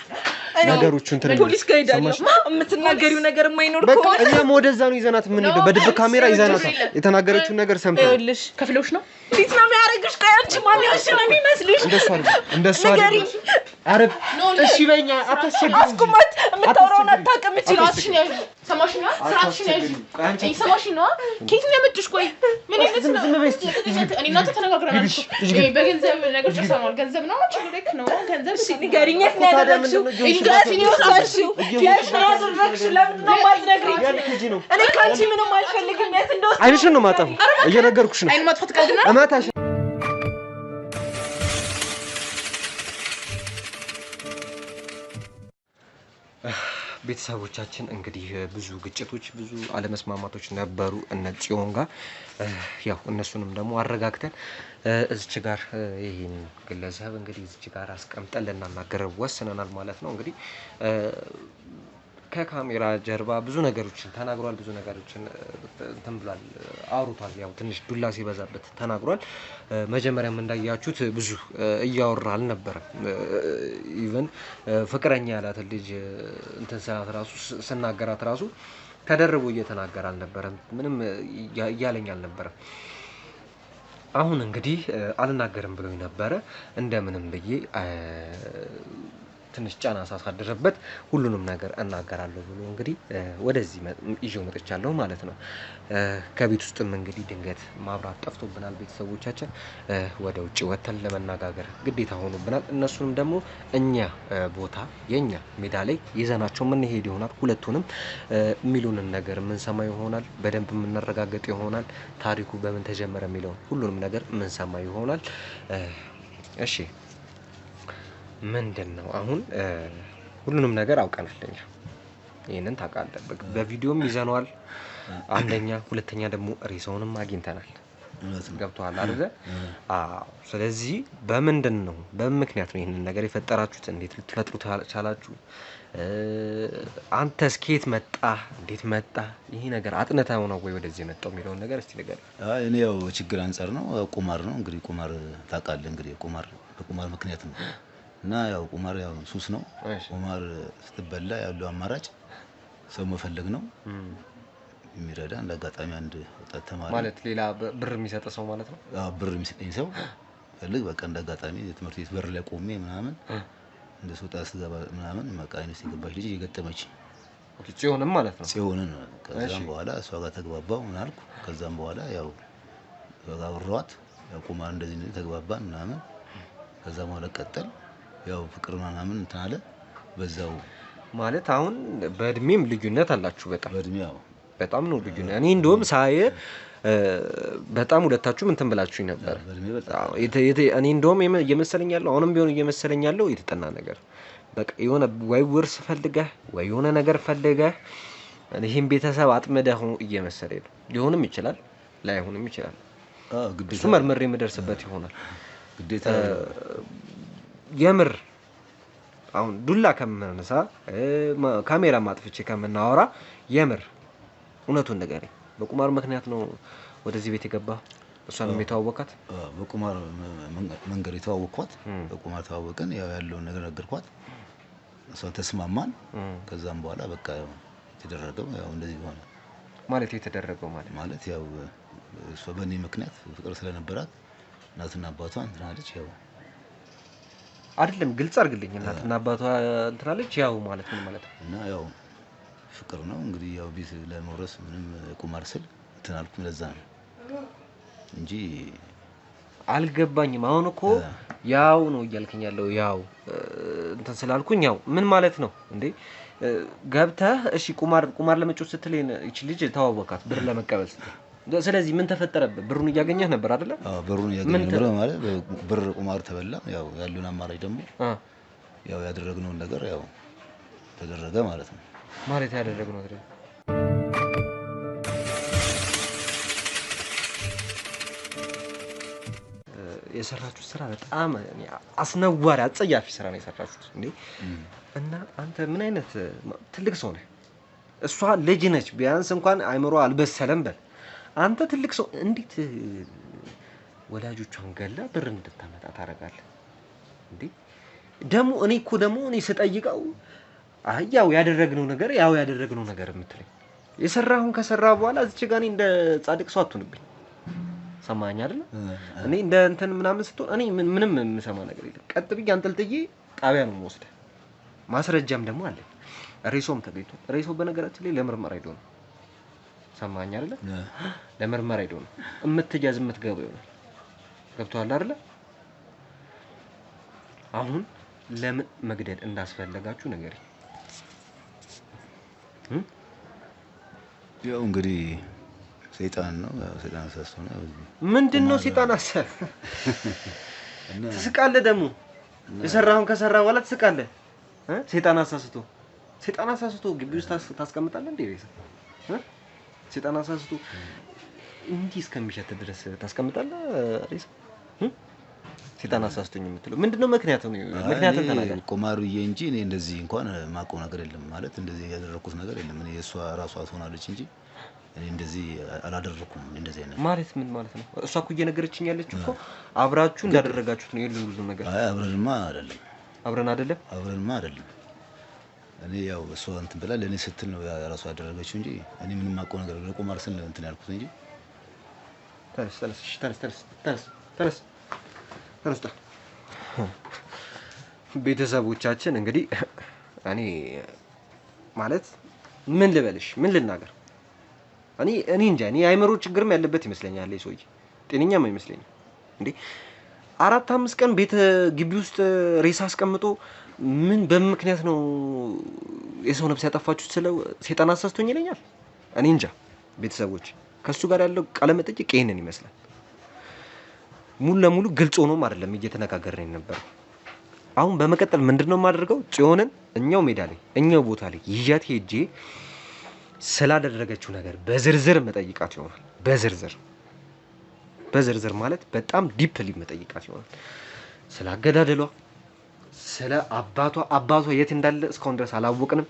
ነገሮቹ እንትን ፖሊስ ጋር ሄዳለሁ የምትናገሪው ነገር የማይኖር በቃ እኛም ወደዛ ነው ይዘናት የምንሄደው በድብ ካሜራ ይዘናት የተናገረችውን ነገር ሰምተን ይኸውልሽ ከፍሎሽ ነው እንዴት ነው የሚያደርግሽ ቆይ አንቺ ማን ያልሽ ነው የሚመስልሽ እንደሱ አይደለም አረብ እሺ በእኛ አታስቸግሪኝ አስቁማት የምታወራውን አታውቅም እቺ ስራሽን ያዥ ሰማሽኛ ስራሽን ያዥ አንቺ ሰማሽኛ ከየት ነው የመጣሽ ቆይ ምን አይነት ነው ዝም በይ እስኪ እኔ እናንተ ተነጋግረናል እኮ በገንዘብ ነገር ተሰማል ገንዘብ ነው አንቺ ልክ ነው ገንዘብ ንገሪኝ የት ነው ያደረግሽው እንዴት ነው የወሰድሽው የት ነው ያደረግሽው ለምን ነው የማትነግሪኝ እኔ ከአንቺ ምንም አልፈልግም የት እንደወሰድሽው አይንሽን ነው ማጠፉ እየነገርኩሽ ነው አይን ማጥፋት ቀልድ ነው እማታሽ ቤተሰቦቻችን እንግዲህ ብዙ ግጭቶች ብዙ አለመስማማቶች ነበሩ እነ ጽዮን ጋር ያው እነሱንም ደግሞ አረጋግተን እዚች ጋር ይሄን ግለሰብ እንግዲህ እዚች ጋር አስቀምጠን ለናናገረው ወስነናል ማለት ነው እንግዲህ ከካሜራ ጀርባ ብዙ ነገሮችን ተናግሯል። ብዙ ነገሮችን እንትን ብሏል፣ አውርቷል። ያው ትንሽ ዱላ ሲበዛበት ተናግሯል። መጀመሪያም እንዳያችሁት ብዙ እያወራ አልነበረም። ኢቨን ፍቅረኛ ያላት ልጅ እንትን ሰዓት ራሱ ስናገራት ራሱ ተደርቦ እየተናገረ አልነበረም። ምንም እያለኝ አልነበረም። አሁን እንግዲህ አልናገርም ብሎኝ ነበረ። እንደምንም ብዬ ትንሽ ጫና ሳሳድርበት ሁሉንም ነገር እናገራለሁ ብሎ እንግዲህ ወደዚህ ይዤው መጥቻለሁ ማለት ነው። ከቤት ውስጥም እንግዲህ ድንገት ማብራት ጠፍቶብናል። ቤተሰቦቻችን ወደ ውጭ ወተን ለመነጋገር ግዴታ ሆኖብናል። እነሱንም ደግሞ እኛ ቦታ የኛ ሜዳ ላይ ይዘናቸው የምንሄድ ይሆናል። ሁለቱንም የሚሉንን ነገር የምንሰማ ይሆናል። በደንብ የምንረጋገጥ ይሆናል። ታሪኩ በምን ተጀመረ የሚለውን ሁሉንም ነገር የምንሰማ ይሆናል። እሺ ምንድን ነው አሁን ሁሉንም ነገር አውቀናል። እኛ ይሄንን ታውቃለህ፣ በቪዲዮም ይዘነዋል። አንደኛ፣ ሁለተኛ ደግሞ ሬሳውንም አግኝተናል። ገብቶሃል አይደል? አዎ። ስለዚህ በምንድን ነው በምክንያት ነው ይሄንን ነገር የፈጠራችሁት? እንዴት ልትፈጥሩት ቻላችሁ? አንተስ ከየት መጣ? እንዴት መጣ? ይሄ ነገር አጥነታው ነው ወይ ወደዚህ የመጣው የሚለውን ነገር እስቲ ንገር። እኔ ያው ችግር አንፃር ነው፣ ቁማር ነው እንግዲህ። ቁማር ታውቃለህ እንግዲህ፣ በቁማር ምክንያት ነው። እና ያው ቁማር ያው ሱስ ነው። ቁማር ስትበላ ያለው አማራጭ ሰው መፈለግ ነው የሚረዳ። እንደ አጋጣሚ አንድ ወጣት ተማሪ ማለት ሌላ ብር የሚሰጥ ሰው ማለት ነው። አዎ ብር የሚሰጠኝ ሰው ፈልግ። በቃ እንደ አጋጣሚ የትምህርት ቤት በር ላይ ቆሜ ምናምን እንደ ሱጣ ስገባ ምናምን በቃ አይነት የገባች ልጅ የገጠመች ጽዮንም ማለት ነው። ጽዮንን ከዛም በኋላ እሷ ጋር ተግባባው ምን አልኩ። ከዛም በኋላ ያው አወራኋት። ያው ቁማር እንደዚህ ተግባባን ምናምን። ከዛ በኋላ ቀጠል ያው ፍቅር ምናምን እንትን አለ በዛው ማለት። አሁን በእድሜም ልዩነት አላችሁ በጣም በእድሜው በጣም ነው ልዩነት። እኔ እንደውም ሳይ በጣም ሁለታችሁም እንትን ብላችሁኝ ነበር። እኔ እንደውም እየመሰለኝ ያለው አሁንም ቢሆን እየመሰለኝ ያለው የተጠና ነገር በቃ የሆነ ወይ ውርስ ፈልገህ ወይ የሆነ ነገር ፈልገህ ይሄን ቤተሰብ አጥመደህ እየመሰለኝ ነው። ሊሆንም ይችላል ላይሆንም ይችላል። ግዴታ እሱ መርመር የምደርስበት ይሆናል ግዴታ። የምር አሁን ዱላ ከምናነሳ ካሜራ ማጥፍቼ ከምናወራ የምር እውነቱን ንገረኝ። በቁማር ምክንያት ነው ወደዚህ ቤት የገባው? እሷንም የተዋወቃት በቁማር መንገድ የተዋወቅኳት። በቁማር ተዋወቅን። ያው ያለውን ነገር ነገርኳት። እሷን ተስማማን። ከዛም በኋላ በቃ የተደረገው ያው እንደዚህ ሆነ ማለት የተደረገው ማለት ያው እሷ በእኔ ምክንያት ፍቅር ስለነበራት እናትና አባቷ እንትን አለች። ያው አይደለም ግልጽ አድርግልኝ። እናትና አባቷ እንትን አለች ያው ማለት ምን ማለት ነው? እና ያው ፍቅር ነው እንግዲህ ያው ቤት ለመውረስ ምንም ቁማር ስል እንትን አልኩኝ። ለዛ ነው እንጂ አልገባኝም። አሁን እኮ ያው ነው እያልከኝ ያለው ያው እንትን ስላልኩኝ ያው ምን ማለት ነው እንዴ? ገብተህ እሺ ቁማር ለመጫወት ስትል እቺ ልጅ ተዋወቃት ብር ለመቀበል ስትል፣ ስለዚህ ምን ተፈጠረበት? ብሩን እያገኘህ ነበር አይደለ? አዎ ብሩን እያገኘህ ነበር ማለት ብር ቁማር ተበላ። ያው ያሉን አማራጭ ደግሞ ያው ያደረግነውን ነገር ያው ተደረገ ማለት ነው። ማለት ያደረግነው ነገር የሰራችሁት ስራ በጣም አስነዋሪ አጸያፊ ስራ ነው የሰራችሁት እንዴ! እና አንተ ምን አይነት ትልቅ ሰው ነህ? እሷ ልጅ ነች፣ ቢያንስ እንኳን አይምሮ አልበሰለም በል። አንተ ትልቅ ሰው እንዴት ወላጆቿን ገላ ብር እንድታመጣ ታደርጋለህ እንዴ? ደግሞ እኔ ስጠይቀው ያው ያደረግነው ነገር የምትለኝ የሰራሁን ከሰራ በኋላ እዚች ጋር እንደ ጻድቅ ሰው አትሁንብኝ። ሰማኸኝ አይደል? እኔ እንደ እንትን ምናምን ስትሆን እኔ ምንም የምሰማ ነገር የለም። ቀጥ ብዬ አንጠልጥዬ ጣቢያ ነው የምወስደው። ማስረጃም ደግሞ አለ። ሬሶም ተገኝቷል። ሬሶ በነገራችን ላይ ለምርመራ ሄዶ ነው። ሰማኸኝ አይደል? ለምርመራ ሄዶ ነው የምትያዝ የምትገባ ይሆናል። ገብቶሃል አይደል? አሁን ለምን መግደል እንዳስፈለጋችሁ ንገረኝ። ያው እንግዲህ ሰይጣን ነው። ሰይጣን አሳስቶ ነው። ምንድነው ሰይጣን አሳስቶ? ትስቃለህ ደግሞ የሰራውን ከሰራ በኋላ ትስቃለህ። ሰይጣን አሳስቶ ግቢ ውስጥ ታስቀምጣለህ እንዴ? ሰይጣን አሳስቶ እንዲህ እስከሚሸት ድረስ ታስቀምጣለህ ሬሳ? ሴጣን አሳስቶኝ የምትለው ምንድነው? ምክንያቱም ተናገር። ቁማር ብዬ እንጂ እኔ እንደዚህ እንኳን ማውቀው ነገር የለም ማለት እንደዚህ ያደረኩት ነገር የለም። እኔ እሷ ራሷ ትሆናለች እንጂ እኔ እንደዚህ አላደረኩም። እንደዚህ አይነት ማለት ምን ማለት ነው? እሷ እኮ እየነገረችኝ ያለችው እኮ አብራችሁ እንዳደረጋችሁት ነው የሉን ብዙ ነገር። አይ አብረንማ አይደለም። አብረንማ አይደለም። እኔ ያው እሷ እንትን ብላ ለኔ ስትል ነው ራሷ ያደረገችው እንጂ እኔ ምንም ማውቀው ነገር ለቁማር ስል እንትን ያልኩት እንጂ። ተነስ። ቤተሰቦቻችን እንግዲህ እኔ ማለት ምን ልበልሽ፣ ምን ልናገር? እኔ እንጃ። እኔ የአይምሮ ችግርም ያለበት ይመስለኛል። ይሄ ሰውዬ ጤነኛም አይመስለኝም እንዴ። 4-5 ቀን ቤት ግቢ ውስጥ ሬሳ አስቀምጦ ምን በምክንያት ነው የሰው ነፍስ ያጠፋችሁት ስለው ሴጣን አሳስቶኝ ይለኛል። እኔ እንጃ። ቤተሰቦች ከሱ ጋር ያለው ቃለ መጠይቅ ይሄንን ይመስላል። ሙሉ ለሙሉ ግልጽ ሆኖም አይደለም እየተነጋገርን ነበር። አሁን በመቀጠል ምንድነው የማደርገው? ጽዮንን እኛው ሜዳ ላይ እኛው ቦታ ላይ ይዣት ሄጄ ስላደረገችው ነገር በዝርዝር መጠይቃት ይሆናል። በዝርዝር ማለት በጣም ዲፕሊ መጠይቃት ይሆናል። ስለ አገዳደሏ፣ ስለ አባቷ የት እንዳለ እስካሁን ድረስ አላወቅንም።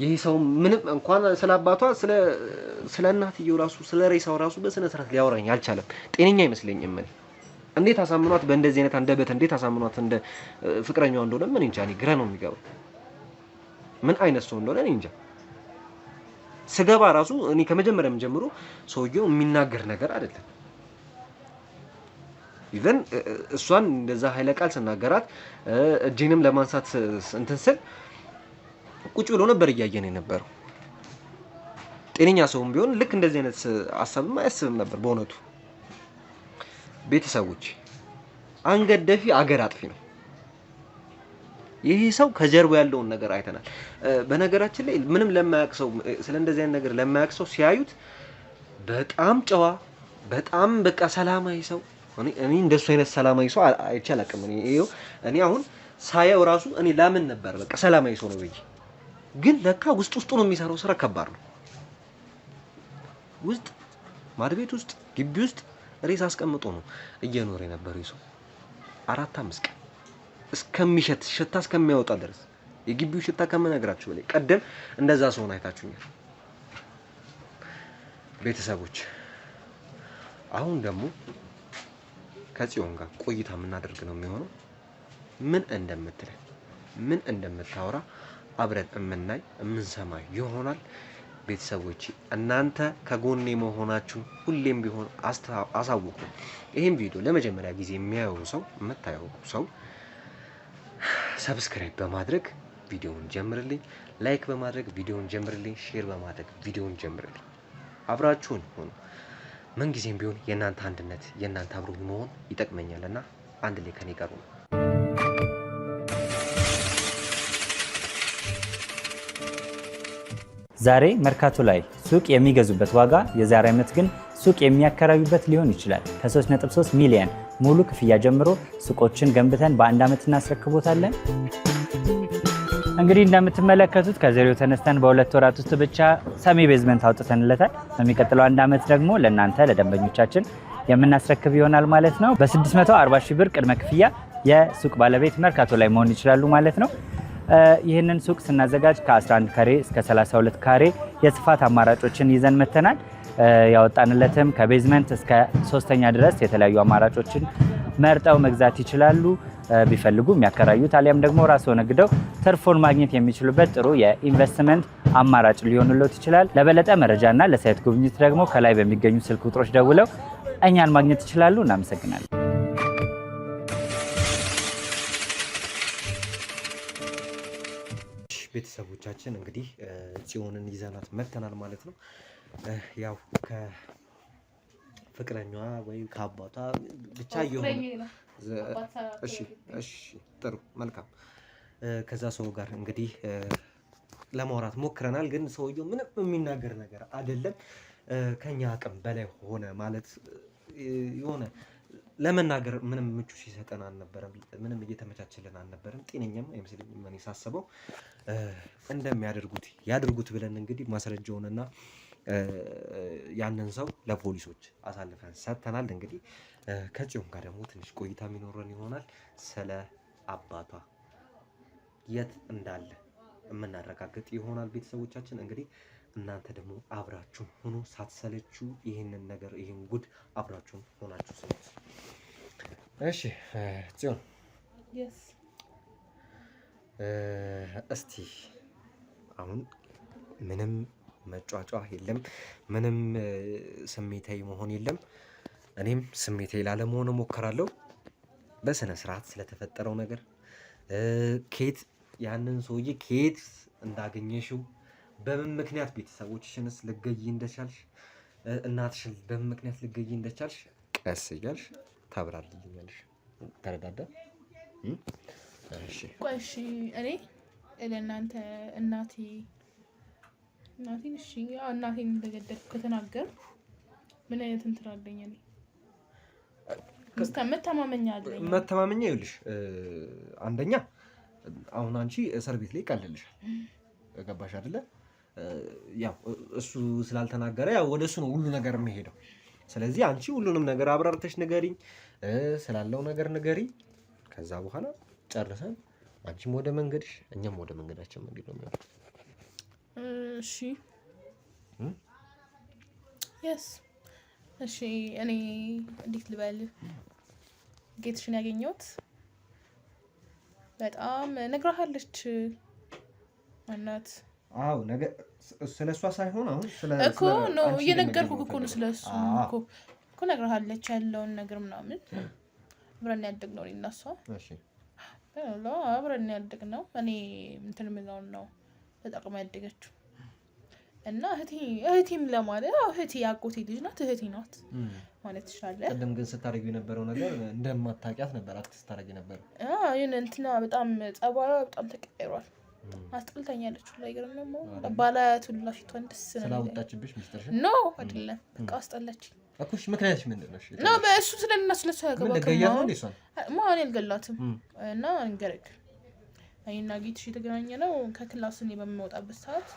ይሄ ሰው ምንም እንኳን ስለ አባቷ ስለ እናትየው ራሱ ስለ ሬሳው ራሱ በስነ ስርዓት ሊያወራኝ አልቻለም። ጤነኛ አይመስለኝም። እንዴት አሳምኗት በእንደዚህ አይነት አንደበት እንዴት አሳምኗት እንደ ፍቅረኛዋ እንደሆነ ምን እንጃ። እኔ ግራ ነው የሚገባው ምን አይነት ሰው እንደሆነ እኔ እንጃ። ስገባ ራሱ እኔ ከመጀመሪያም ጀምሮ ሰውየው የሚናገር ነገር አይደለም። ኢቨን እሷን እንደዛ ኃይለ ቃል ስናገራት እጄንም ለማንሳት እንትን ስል ቁጭ ብሎ ነበር እያየን የነበረው። ጤነኛ ሰውም ቢሆን ልክ እንደዚህ አይነት ሐሳብም አያስብም ነበር በእውነቱ። ቤተሰቦች አንገት ደፊ አገር አጥፊ ነው ይሄ ሰው። ከጀርባው ያለውን ነገር አይተናል። በነገራችን ላይ ምንም ለማያውቅ ሰው ስለ እንደዚህ አይነት ነገር ለማያውቅ ሰው ሲያዩት በጣም ጨዋ፣ በጣም በቃ ሰላማዊ ሰው። እኔ እንደሱ አይነት ሰላማዊ ሰው አይቼ አላውቅም። እኔ አሁን ሳየው ራሱ እኔ ላምን ነበር በቃ ሰላማዊ ሰው ነው ብዬ፣ ግን ለካ ውስጡ ነው የሚሰራው ስራ ከባድ ነው። ውስጥ ማድቤት ውስጥ ግቢ ውስጥ ሬሳ አስቀምጦ ነው እየኖረ የነበረው ይሰው 4-5 ቀን እስከሚሸት ሽታ እስከሚያወጣ ድረስ የግቢው ሽታ ከመነግራችሁ በላይ ቀደም እንደዛ ሰው አይታችሁኛል። ቤተሰቦች አሁን ደግሞ ከጽዮን ጋር ቆይታ የምናደርግ ነው የሚሆነው። ምን እንደምትለን ምን እንደምታወራ አብረን የምናይ የምንሰማ ይሆናል። ቤተሰቦች እናንተ ከጎኔ መሆናችሁ ሁሌም ቢሆን አሳውቁ። ይሄን ቪዲዮ ለመጀመሪያ ጊዜ የሚያየው ሰው የምታየው ሰው ሰብስክራይብ በማድረግ ቪዲዮውን ጀምርልኝ፣ ላይክ በማድረግ ቪዲዮውን ጀምርልኝ፣ ሼር በማድረግ ቪዲዮውን ጀምርልኝ። አብራችሁን ሆኑ። ምን ጊዜም ቢሆን የእናንተ አንድነት የእናንተ አብሮ መሆን ይጠቅመኛልና አንድ ላይ ከኔ ጋር ነው። ዛሬ መርካቶ ላይ ሱቅ የሚገዙበት ዋጋ የዛሬ ዓመት ግን ሱቅ የሚያከራዩበት ሊሆን ይችላል። ከ3.3 ሚሊዮን ሙሉ ክፍያ ጀምሮ ሱቆችን ገንብተን በአንድ ዓመት እናስረክቦታለን። እንግዲህ እንደምትመለከቱት ከዜሮ ተነስተን በሁለት ወራት ውስጥ ብቻ ሰሚ ቤዝመንት አውጥተንለታል። በሚቀጥለው አንድ ዓመት ደግሞ ለእናንተ ለደንበኞቻችን የምናስረክብ ይሆናል ማለት ነው። በ640 ሺህ ብር ቅድመ ክፍያ የሱቅ ባለቤት መርካቶ ላይ መሆን ይችላሉ ማለት ነው። ይህንን ሱቅ ስናዘጋጅ ከ11 ካሬ እስከ 32 ካሬ የስፋት አማራጮችን ይዘን መተናል። ያወጣንለትም ከቤዝመንት እስከ 3ኛ ድረስ የተለያዩ አማራጮችን መርጠው መግዛት ይችላሉ። ቢፈልጉ የሚያከራዩት አሊያም ደግሞ ራስዎ ነግደው ትርፎን ማግኘት የሚችሉበት ጥሩ የኢንቨስትመንት አማራጭ ሊሆንልዎት ይችላል። ለበለጠ መረጃና ለሳይት ጉብኝት ደግሞ ከላይ በሚገኙ ስልክ ቁጥሮች ደውለው እኛን ማግኘት ይችላሉ። እናመሰግናለን። ቤተሰቦቻችን እንግዲህ ጽዮንን ይዘናት መተናል ማለት ነው። ያው ከፍቅረኛዋ ወይ ከአባቷ ብቻ የሆነ እሺ ጥሩ መልካም ከዛ ሰው ጋር እንግዲህ ለማውራት ሞክረናል። ግን ሰውየው ምንም የሚናገር ነገር አይደለም። ከኛ አቅም በላይ ሆነ ማለት የሆነ ለመናገር ምንም ምቹ ሲሰጠን አልነበረም። ምንም እየተመቻቸልን አልነበረም። ጤነኛም አይመስለኝም። እኔ ሳስበው እንደሚያደርጉት ያድርጉት ብለን እንግዲህ ማስረጃውንና ያንን ሰው ለፖሊሶች አሳልፈን ሰጥተናል። እንግዲህ ከጽዮን ጋር ደግሞ ትንሽ ቆይታ የሚኖረን ይሆናል። ስለ አባቷ የት እንዳለ የምናረጋግጥ ይሆናል። ቤተሰቦቻችን እንግዲህ እናንተ ደግሞ አብራችሁን ሆኖ ሳትሰለችሁ ይህንን ነገር ይህን ጉድ አብራችሁን ሆናችሁ ስሙት። እሺ ጽዮን እስቲ አሁን ምንም መጫጫ የለም፣ ምንም ስሜታዊ መሆን የለም። እኔም ስሜታዊ ላለመሆን እሞክራለሁ። በስነ ስርዓት ስለተፈጠረው ነገር ኬት ያንን ሰውዬ ኬት እንዳገኘሽው፣ በምን ምክንያት ቤተሰቦችሽንስ ልገይ እንደቻልሽ፣ እናትሽን በምን ምክንያት ልገይ እንደቻልሽ ቀስ እያልሽ ታብራሪልኛለሽ። ተረዳዳ? እሺ ቆይ እሺ፣ እኔ ለእናንተ እናቴን እሺ እናቴን እንደገደልኩ ከተናገርኩ ምን አይነት እንትን አለኝ? እኔ መተማመኛ አለኝ። መተማመኛ ይኸውልሽ፣ አንደኛ አሁን አንቺ እስር ቤት ላይ ይቀልልሻል። ገባሽ አይደለ? ያው እሱ ስላልተናገረ ያው ወደ እሱ ነው ሁሉ ነገር የሚሄደው። ስለዚህ አንቺ ሁሉንም ነገር አብራርተሽ ንገሪኝ፣ ስላለው ነገር ንገሪኝ። ከዛ በኋላ ጨርሰን አንቺም ወደ መንገድሽ እኛም ወደ መንገዳችን መንገድ ነው የሚሆነው። እሺ እሺ። እኔ እንዴት ልበል፣ ጌትሽን ያገኘሁት በጣም ነግራሃለች እናት። አዎ ነገ ስለሷ ሳይሆን አሁን እኮ ነው እየነገርኩህ እኮ ነው ስለሱ እኮ ነግራሃለች ያለውን ነገር ምናምን። አብረን ያደግነው እኔ እና እሷ። እሺ አብረን ያደግነው እኔ እንትን የምለውን ነው ተጠቅማ ያደገችው እና እህቴም ለማለት እህቴ ያጎቴ ልጅ ናት፣ እህቴ ናት ማለት ትችላለህ። ቀደም ግን ስታደርጊው የነበረው ነገር እንደማታውቂያት ነበር አክት ስታደርጊ ነበር። ይሄን እንትና በጣም ጸባዩ በጣም ተቀይሯል። አስጠልታኛለች ሁላ ይገርም ነው ባላያት ሁላ ፊቷን ደስ ስላወጣችብሽ ሚስጥርሽ ነው አይደለም በቃ አስጠላች እኮ። እሺ ምክንያትሽ ምንድን ነው? እሺ ነው በእሱ ስለና ስለሱ ያገባው ገያት ነው እሷ ማን ያልገላትም እና እንገረግ አይና ጌትሽ የተገናኘ ነው ከክላስ እኔ በምወጣበት ሰዓት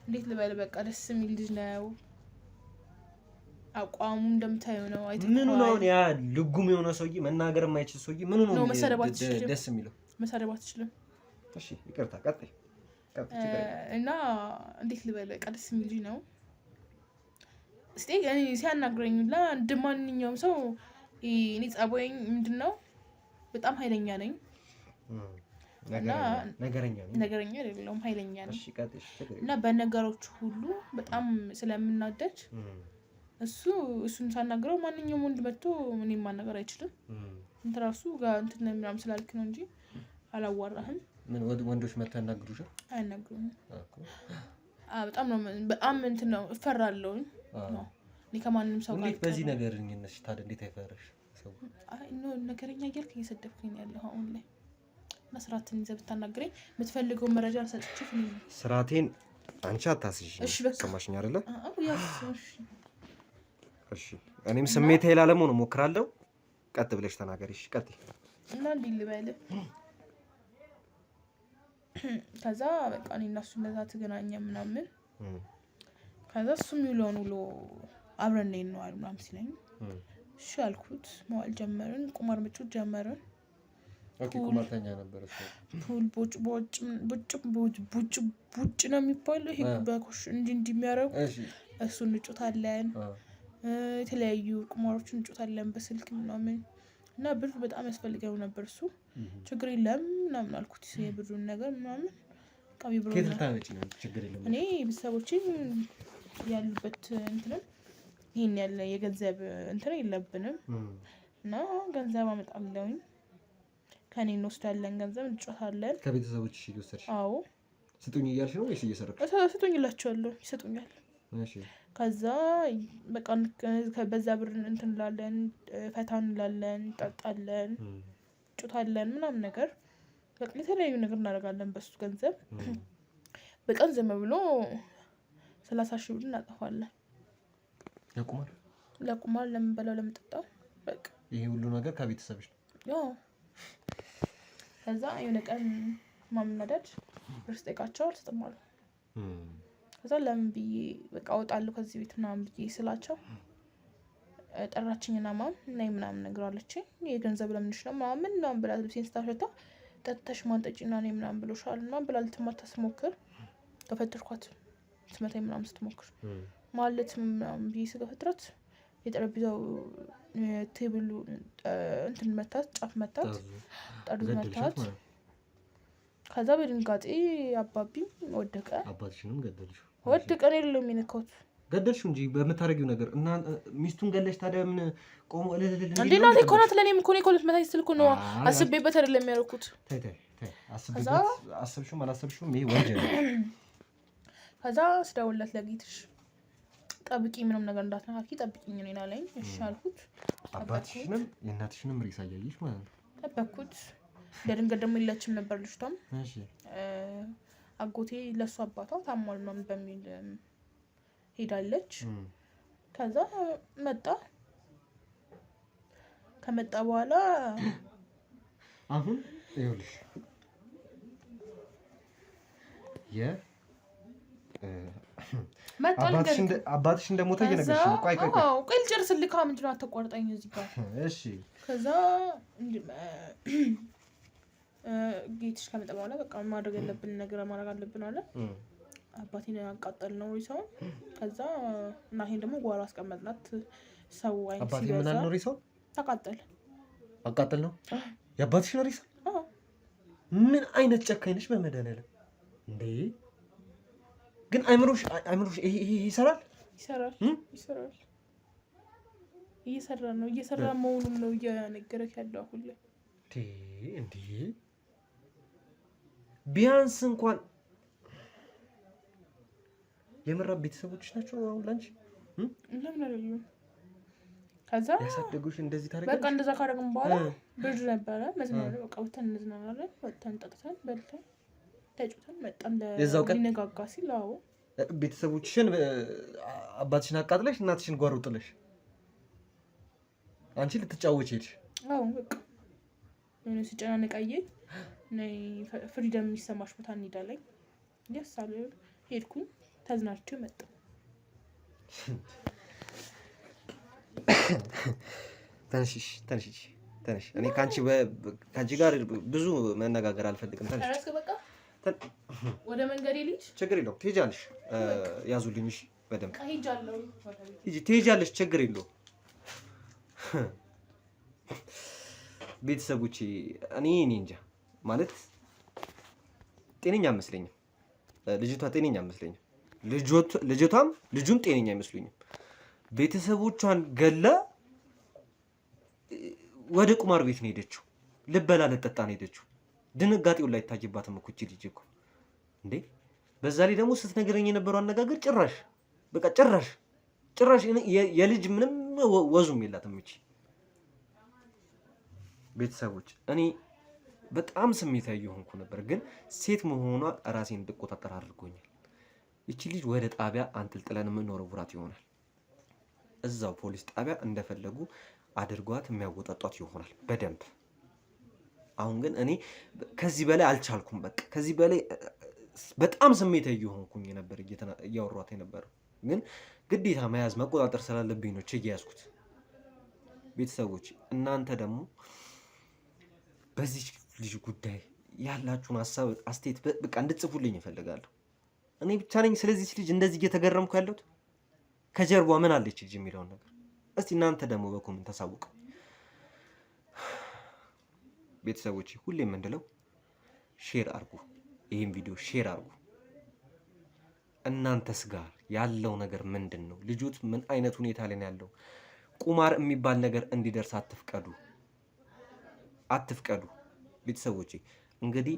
እንዴት ልበል በቃ ደስ የሚል ልጅ ነው። አቋሙ እንደምታየው ነው። ምን ነው ያ ልጉም የሆነ ሰውዬ መናገር የማይችል ሰውዬ ምን ነው ደስ የሚለው? መሰደባት አትችልም። እሺ ይቅርታ ቀጥይ። እና እንዴት ልበል በቃ ደስ የሚል ልጅ ነው። እስቲ እኔ ሲያናግረኝ ሁላ እንደማንኛውም ሰው እኔ ጸባዬ ምንድነው በጣም ኃይለኛ ነኝ። ነገረኛ አይደለሁም፣ ኃይለኛ ነኝ። እና በነገሮች ሁሉ በጣም ስለምናደድ እሱን ሳናግረው ማንኛውም ወንድ መጥቶ እኔን ማናገር አይችልም። እንትን እራሱ ጋር እንትን ምናምን ስላልክ ነው እንጂ አላዋራህም። ምን ወንዶች መጥተው ያናግሩሻል? አያናግሩም። በጣም እንትን ነው እፈራለሁ ነው እኔ ከማንም ሰው ጋር። እንዴት በዚህ ነገር እነሽ ታዲያ እንዴት አይፈራሽ ሰው? ነገረኛ እያልክ እየሰደብከኝ ያለኸው አሁን ላይ። እና ስርዓትን ይዘህ ብታናግረኝ የምትፈልገው መረጃ ሰጥቼህ ነው። ስርዓቴን አንቺ አታስይሽ። ሰማሽኝ አይደለ? እሺ እኔም ስሜቴ ላለመሆን እሞክራለሁ። ቀጥ ብለሽ ተናገሪ። እሺ ቀጥ እና እንዲህ ልበልህ። ከዛ በቃ እኔ እና እሱ እንደዛ ተገናኘ ምናምን። ከዛ እሱም ይውለውን ውሎ አብረን ነን ነው አይደል ምናምን ሲለኝ እሺ አልኩት። መዋል ጀመርን፣ ቁማር መጫወት ጀመርን። ኦኬ ቁማርተኛ ነበር እሱ። ፑል ቡጭ ነው የሚባለው ይሄ በኮሽ እንዲህ የሚያረጉ እሱ እንጫወታለን። የተለያዩ ቁማሮችን እንጫወታለን በስልክ ምናምን። እና ብር በጣም ያስፈልገው ነበር እሱ። ችግር የለም ምናምን አልኩት የብሩን ነገር ምናምን። ቃቢ ብሩ ነው ችግር የለም። እኔ ቤተሰቦቼ ያሉበት እንትን ይሄን ያለ የገንዘብ እንትን የለብንም እና ገንዘብ አመጣለሁኝ ከኔ እንወስዳለን፣ ገንዘብ እንጫወታለን። ከቤተሰቦችሽ እየወሰድሽ? አዎ። ስጡኝ እያልሽ ነው ወይስ እየሰረቅሽ? ስጡኝ እላቸዋለሁ፣ ይሰጡኛል። እሺ። ከዛ በቃ በዛ ብር እንትን እንላለን፣ ፈታ እንላለን፣ እንጠጣለን፣ እንጫወታለን ምናምን ነገር በቃ የተለያዩ ነገር እናደርጋለን በሱ ገንዘብ። በቀን ዝም ብሎ 30,000 ብር እናጠፋለን። ለቁማር ለምንበላው ለምንጠጣው በቃ። ይሄ ሁሉ ነገር ከቤተሰብሽ ነው? ያው ከዛ የሆነ ቀን ማምናደድ ብር ስጠይቃቸው አልሰጥም አሉ። ከዛ ለምን ብዬ በቃ እወጣለሁ ከዚህ ቤት ምናምን ብዬ ስላቸው ጠራችኝና ነይ ምናምን ነገር አለችኝ። የገንዘብ ለምንሽ ነው ምናምን ብላ ልብሴን ስታሸታ ጠጥተሽ ማንጠጪና ነይ ምናምን ብሎሻል ምናምን ብላ ልትማታ ስትሞክር ከፈተርኳት ትመታኝ ምናምን ስትሞክር ማለት ምናምን ብዬ ስገፈትራት የጠረጴዛው ቴብሉ እንትን መታት፣ ጫፍ መታት፣ ጠርዝ መታት። ከዛ በድንጋጤ አባቢም ወደቀ። አባትሽንም ገደልሽ? ወደቀ ነው የሌለው የሚነካውት ገደልሽ እንጂ በምታረጊው ነገር እና ሚስቱን ገለሽ ታዲያ ምን ቆሞ እንዴ ነው ለኮናት ለኔም እኮ ነው ኮለት መታይ ስልኩ ነው አስቤበት አይደለም የሚያረኩት። ታይ አስብሽም አላሰብሽም ይሄ ወንጀል። ከዛ ስደውልለት ለጌትሽ ጠብቂ ምንም ነገር እንዳትነካኪ ጠብቂኝ ነው ይላልኝ። እሺ አልኩት። አባትሽንም የእናትሽንም ሬሳ ያየሽ ማለት ነው? ጠበቅኩት። ለድንገት ደግሞ የለችም ነበር ልጅቷም። እሺ አጎቴ ለሱ አባቷ ታሟል ምናምን በሚል ሄዳለች። ከዛ ከመጣ በኋላ አሁን ይኸውልሽ አባትሽ እንደሞተ እየነገርሽ ነው። ቆይ ልጨርስልህ። ምንድን ነው አትቆርጠኝ እዚህ ጋር። እሺ ከዛ ጌትሽ ከመጣ በኋላ በቃ ማድረግ ያለብን ነገር ማድረግ አለብን አለ። አባቴን አቃጠል ነው ሪሳውን። ከዛ እናቴን ደግሞ ጓሮ አስቀመጥናት። ሰው አይነት አባቴ ምን አለ ነው ሪሳው አቃጠል ነው የአባትሽ ነው ሪሳ? ምን አይነት ጨካኝ ነሽ በመድኃኒዓለም እንዴ! ግን አይምሮሽ ይሄ ይሰራል እየሰራ ነው እየሰራ መሆኑን ነው እየነገረክ ያለው አሁን ላይ እንዴ! ቢያንስ እንኳን የምራብ ቤተሰቦችሽ ናቸው አሁን ላንቺ ለምን አይደለም? ከዛ ያሳደጉሽ እንደዚህ ታረጋግጥ። በቃ እንደዛ ካደረግን በኋላ ብር ነበረ መዝናኛ በቃ ወተን እንዝናናለን። ወተን ጠጥተን በልተን ተጫውተን መጣን። ለሊነጋጋ ሲል አዎ ቤተሰቦችሽን አባትሽን አቃጥለሽ እናትሽን ጓሮ ጥለሽ አንቺ ልትጫወች ሄድሽ? አዎ በቃ እኔ ሲጨናነቃዬ ነይ ፍሪደም የሚሰማሽ ቦታ እንሄዳለን። ያሳለ ሄድኩኝ ተዝናንቼ መጣሁ። ተነሽ እኔ ካንቺ ጋር ብዙ መነጋገር አልፈልግም። ተነሽ በቃ ወደ መንገዴ ልጅ ችግር የለውም ትሄጃለሽ። ያዙልኝ እሺ በደምብ ሄጃለሁ። ትሄጃለሽ ችግር የለውም። ቤተሰቦቼ እኔ እንጃ ማለት ጤነኛ አይመስለኝም። ልጅቷ ጤነኛ አይመስለኝም። ልጅቷም ልጁም ጤነኛ አይመስሉኝም። ቤተሰቦቿን ገላ ወደ ቁማር ቤት ነው ሄደችው። ልበላ ልጠጣ ነው ሄደችው። ድንጋጤው ላይ ታጅባትም እኮ እቺ ልጅ እኮ እንዴ! በዛ ላይ ደግሞ ስትነግረኝ የነበረው አነጋገር ጭራሽ የልጅ ምንም ወዙም የላትም እቺ። ቤተሰቦች እኔ በጣም ስሜታዊ የሆንኩ ነበር፣ ግን ሴት መሆኗ ራሴን እንድቆጣጠር አድርጎኛል። እቺ ልጅ ወደ ጣቢያ አንጠልጥለን የምንወረውራት ይሆናል። እዛው ፖሊስ ጣቢያ እንደፈለጉ አድርጓት የሚያወጣጧት ይሆናል በደንብ። አሁን ግን እኔ ከዚህ በላይ አልቻልኩም። በቃ ከዚህ በላይ በጣም ስሜታዊ የሆንኩኝ ነበር እያወሯት የነበረው፣ ግን ግዴታ መያዝ መቆጣጠር ስላለብኝ ነው እያያዝኩት። ቤተሰቦች እናንተ ደግሞ በዚህ ልጅ ጉዳይ ያላችሁን ሀሳብ አስተያየት በቃ እንድትጽፉልኝ እፈልጋለሁ። እኔ ብቻ ነኝ ስለዚህ ልጅ እንደዚህ እየተገረምኩ ያለሁት? ከጀርባ ምን አለች ልጅ የሚለውን ነገር እስቲ እናንተ ደግሞ በኮሜንት ታሳውቁ። ቤተሰቦች ሁሌም እንድለው ሼር አርጉ፣ ይሄን ቪዲዮ ሼር አርጉ። እናንተስ ጋር ያለው ነገር ምንድን ነው? ልጁት ምን አይነት ሁኔታ ላይ ነው ያለው? ቁማር የሚባል ነገር እንዲደርስ አትፍቀዱ። ቤተሰቦቼ እንግዲህ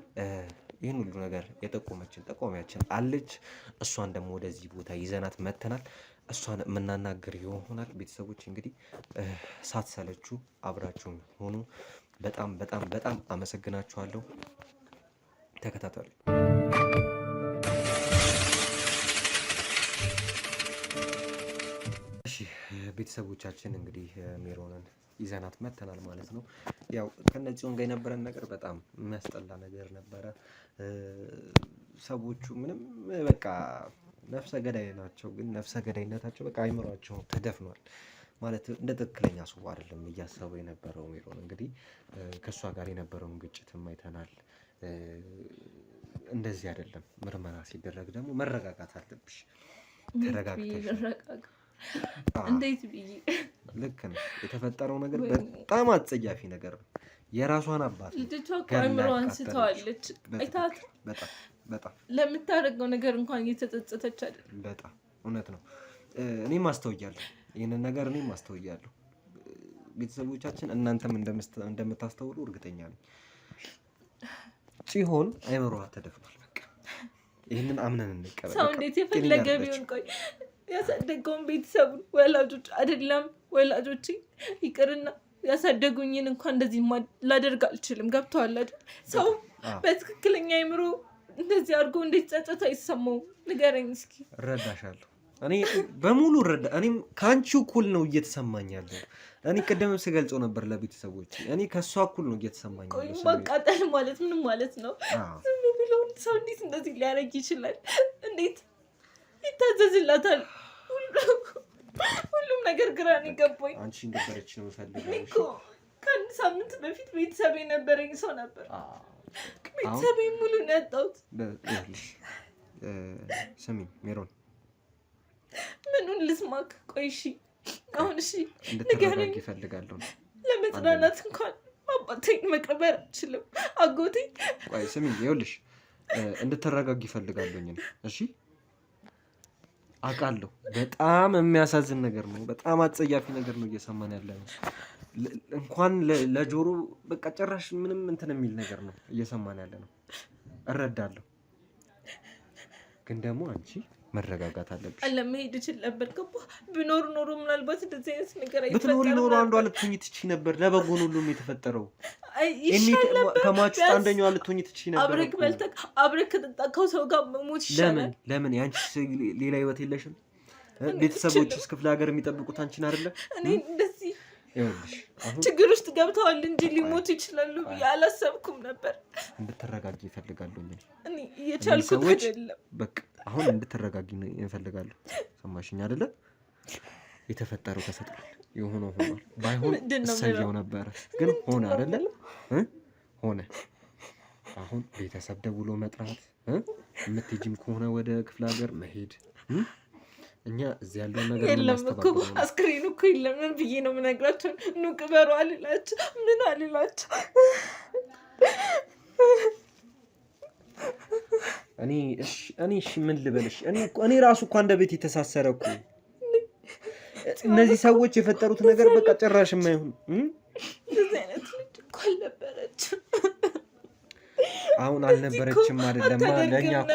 ይህን ሁሉ ነገር የጠቆመችን ጠቋሚያችን አለች። እሷን ደግሞ ወደዚህ ቦታ ይዘናት መተናል። እሷን የምናናገር ይሆናል። ቤተሰቦች እንግዲህ ሳትሰለቹ አብራችሁን ሆኑ። በጣም በጣም በጣም አመሰግናችኋለሁ። ተከታተሉ። እሺ ቤተሰቦቻችን እንግዲህ ሜሮንን ይዘናት መተናል ማለት ነው። ያው ከነጽዮን ጋር የነበረን ነገር በጣም የሚያስጠላ ነገር ነበረ። ሰዎቹ ምንም በቃ ነፍሰ ገዳይ ናቸው፣ ግን ነፍሰ ገዳይነታቸው በቃ አይምሯቸው ተደፍኗል ማለት እንደ ትክክለኛ ሰው አይደለም እያሰቡ የነበረው ሜሮን። እንግዲህ ከእሷ ጋር የነበረውን ግጭትም አይተናል። እንደዚህ አይደለም። ምርመራ ሲደረግ ደግሞ መረጋጋት አለብሽ። ተረጋግተሽ እንዴት ብዬ ልክ ነው። የተፈጠረው ነገር በጣም አጸያፊ ነገር ነው። የራሷን አባት ልጅቷ ከአይምሮዋን ስተዋለች። አይታት በጣም ለምታደርገው ነገር እንኳን እየተጸጸተች አይደል? በጣም እውነት ነው። እኔም አስተውያለሁ ይህንን ነገር እኔም አስተውያለሁ። ቤተሰቦቻችን እናንተም እንደምታስተውሉ እርግጠኛ ነኝ። ጽዮን አይምሮዋ ተደፍኗል። በቃ ይህንን አምነን እንቀበል። ሰው እንዴት የፈለገ ቢሆን ቆይ ያሳደገውን ቤተሰቡን ወላጆች አይደለም ወላጆች ይቅርና ያሳደጉኝን እንኳን እንደዚህ ላደርግ አልችልም። ገብቶሃል አይደል? ሰው በትክክለኛ አይምሮ እንደዚህ አድርጎ እንዴት ጸጸት አይሰማውም? ንገረኝ እስኪ። እረዳሻለሁ። እኔ በሙሉ እኔም ከአንቺ እኩል ነው እየተሰማኝ ያለው። እኔ ቅድም ስገልጸው ነበር ለቤተሰቦች፣ እኔ ከእሷ እኩል ነው እየተሰማኝ ያለው። ማቃጠል ማለት ምንም ማለት ነው? ዝም ብሎ ሰው እንዴት እንደዚህ ሊያደርግ ይችላል? እንዴት ይታዘዝላታል? ሁሉም ነገር ግራ ነው የገባኝ። አንቺ እንደበረች ነው ፈልገው እኮ ከአንድ ሳምንት በፊት ቤተሰብ የነበረኝ ሰው ነበር። ቤተሰብ ሙሉ ነው ያጣሁት። ስሚ ሜሮን፣ ምኑን ልስማክ? ቆይ እሺ፣ አሁን እሺ እንድትረጋጊ እፈልጋለሁ። ለመጽናናት እንኳን አባቴን መቅበር አልችልም። አጎቴ ቆይ ስሚ፣ ይኸውልሽ እንድትረጋጊ እፈልጋለሁኝ። እሺ አውቃለሁ በጣም የሚያሳዝን ነገር ነው። በጣም አጸያፊ ነገር ነው እየሰማን ያለ ነው። እንኳን ለጆሮ በቃ ጭራሽ ምንም እንትን የሚል ነገር ነው እየሰማን ያለ ነው። እረዳለሁ፣ ግን ደግሞ አንቺ መረጋጋት አለብሽ። አለመሄድ እችል ነበር። ገባ ብኖር ኖሮ ምናልባት እንደዚህ አይነት ነገር አይፈጠርም። ብትኖሪ ኖሮ አንዷ ልትሆኚ ትችይ ነበር። ለበጎ ነው ሁሉም የተፈጠረው። ከማች ውስጥ አንደኛዋ ልትሆኚ ትችይ ነበር። አብረክ በልተክ አብረክ ከጠጣከው ሰው ጋር መሞት ይሻላል። ለምን ያንቺ ሌላ ህይወት የለሽም? ቤተሰቦችስ ክፍለ ሀገር የሚጠብቁት አንቺን አይደለም? እኔ እንደዚህ ይኸውልሽ ችግር ውስጥ ገብተዋል እንጂ ሊሞቱ ይችላሉ ብዬ አላሰብኩም ነበር። እንድትረጋጊ እፈልጋለሁ። እኔ እየቻልኩት አይደለም። በቃ አሁን እንድትረጋጊ እፈልጋለሁ። ሰማሽኝ አይደለ? የተፈጠረው ተፈጥሯል፣ የሆነው ሆኗል። ባይሆን እሰየው ነበረ፣ ግን ሆነ አይደለ? ሆነ። አሁን ቤተሰብ ደውሎ መጥራት፣ የምትሄጂም ከሆነ ወደ ክፍለ ሀገር መሄድ፣ እኛ እዚህ ያለውን ነገር የለም እኮ አስክሬኑ እኮ የለም። ምን ብዬ ነው የምነግራቸው? ኑ ቅበሩ አልላቸው፣ ምን አልላቸው? እኔ እሺ ምን ልበልሽ? እኔ ራሱ እኮ አንደ ቤት የተሳሰረ እኮ እነዚህ ሰዎች የፈጠሩት ነገር በቃ ጭራሽ የማይሆን እንደዚህ አይነት ልጅ እኮ አልነበረችም። አሁን አልነበረችም አይደለም ለኛ እኮ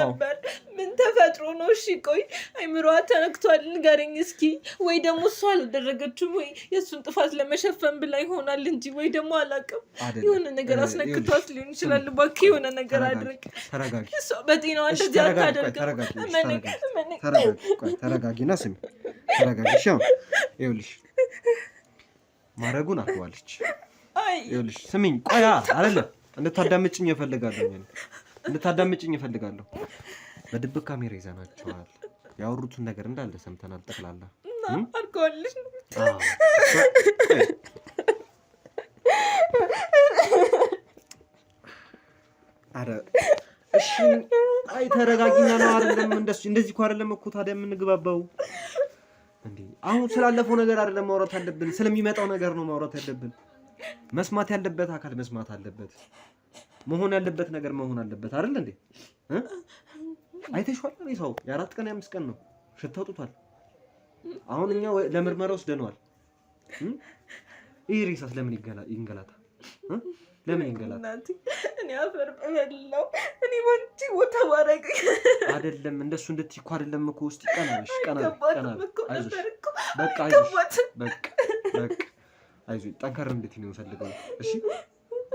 ምን ተፈጥሮ ነው? እሺ ቆይ አይምሮዋ ተነክቷል፣ ንገረኝ እስኪ። ወይ ደግሞ እሷ አልደረገችም፣ ወይ የእሱን ጥፋት ለመሸፈን ብላ ይሆናል እንጂ፣ ወይ ደግሞ አላውቅም፣ የሆነ ነገር አስነክቷት ሊሆን ይችላል። እባክህ የሆነ ነገር አድርግ። ተረጋጊ። እሷ በጤናዋ እንደዚህ አታደርግም። ተረጋጊና ስሚ፣ ተረጋጊ። እሺ ይኸውልሽ ማረጉን አትዋለች። ይኸውልሽ ስሚኝ፣ ቆያ አይደለም እንድታዳምጭኝ እፈልጋለሁ። በድብቅ ካሜራ ይዘናቸዋል። ያወሩትን ነገር እንዳለ ሰምተናል። ጠቅላላ አድርገዋለች። አረ እሺ፣ አይ ተረጋጊና ነው አይደለም? እንደዚህ እኮ አይደለም እኮ ታዲያ የምንግባባው እንዴ? አሁን ስላለፈው ነገር አይደለም ማውራት ያለብን፣ ስለሚመጣው ነገር ነው ማውራት ያለብን። መስማት ያለበት አካል መስማት አለበት። መሆን ያለበት ነገር መሆን አለበት አይደል እንዴ? አይተሽዋል። ሬሳው የ4 ቀን የ5 ቀን ነው፣ ሽታ አውጥቷል። አሁን እኛ ለምርመራ ወስደነዋል። ይሄ ሬሳስ ለምን ይንገላታ? ለምን ይንገላታ? እኔ አፈር በለው እኔ ወንጂ ወታ ባረግ አይደለም እንደሱ እንድትይ እኮ አይደለም እኮ ውስጥ ቀናሽ አይዞሽ፣ በቃ አይዞሽ፣ ጠንካራ እንድትይ ነው የምፈልገው።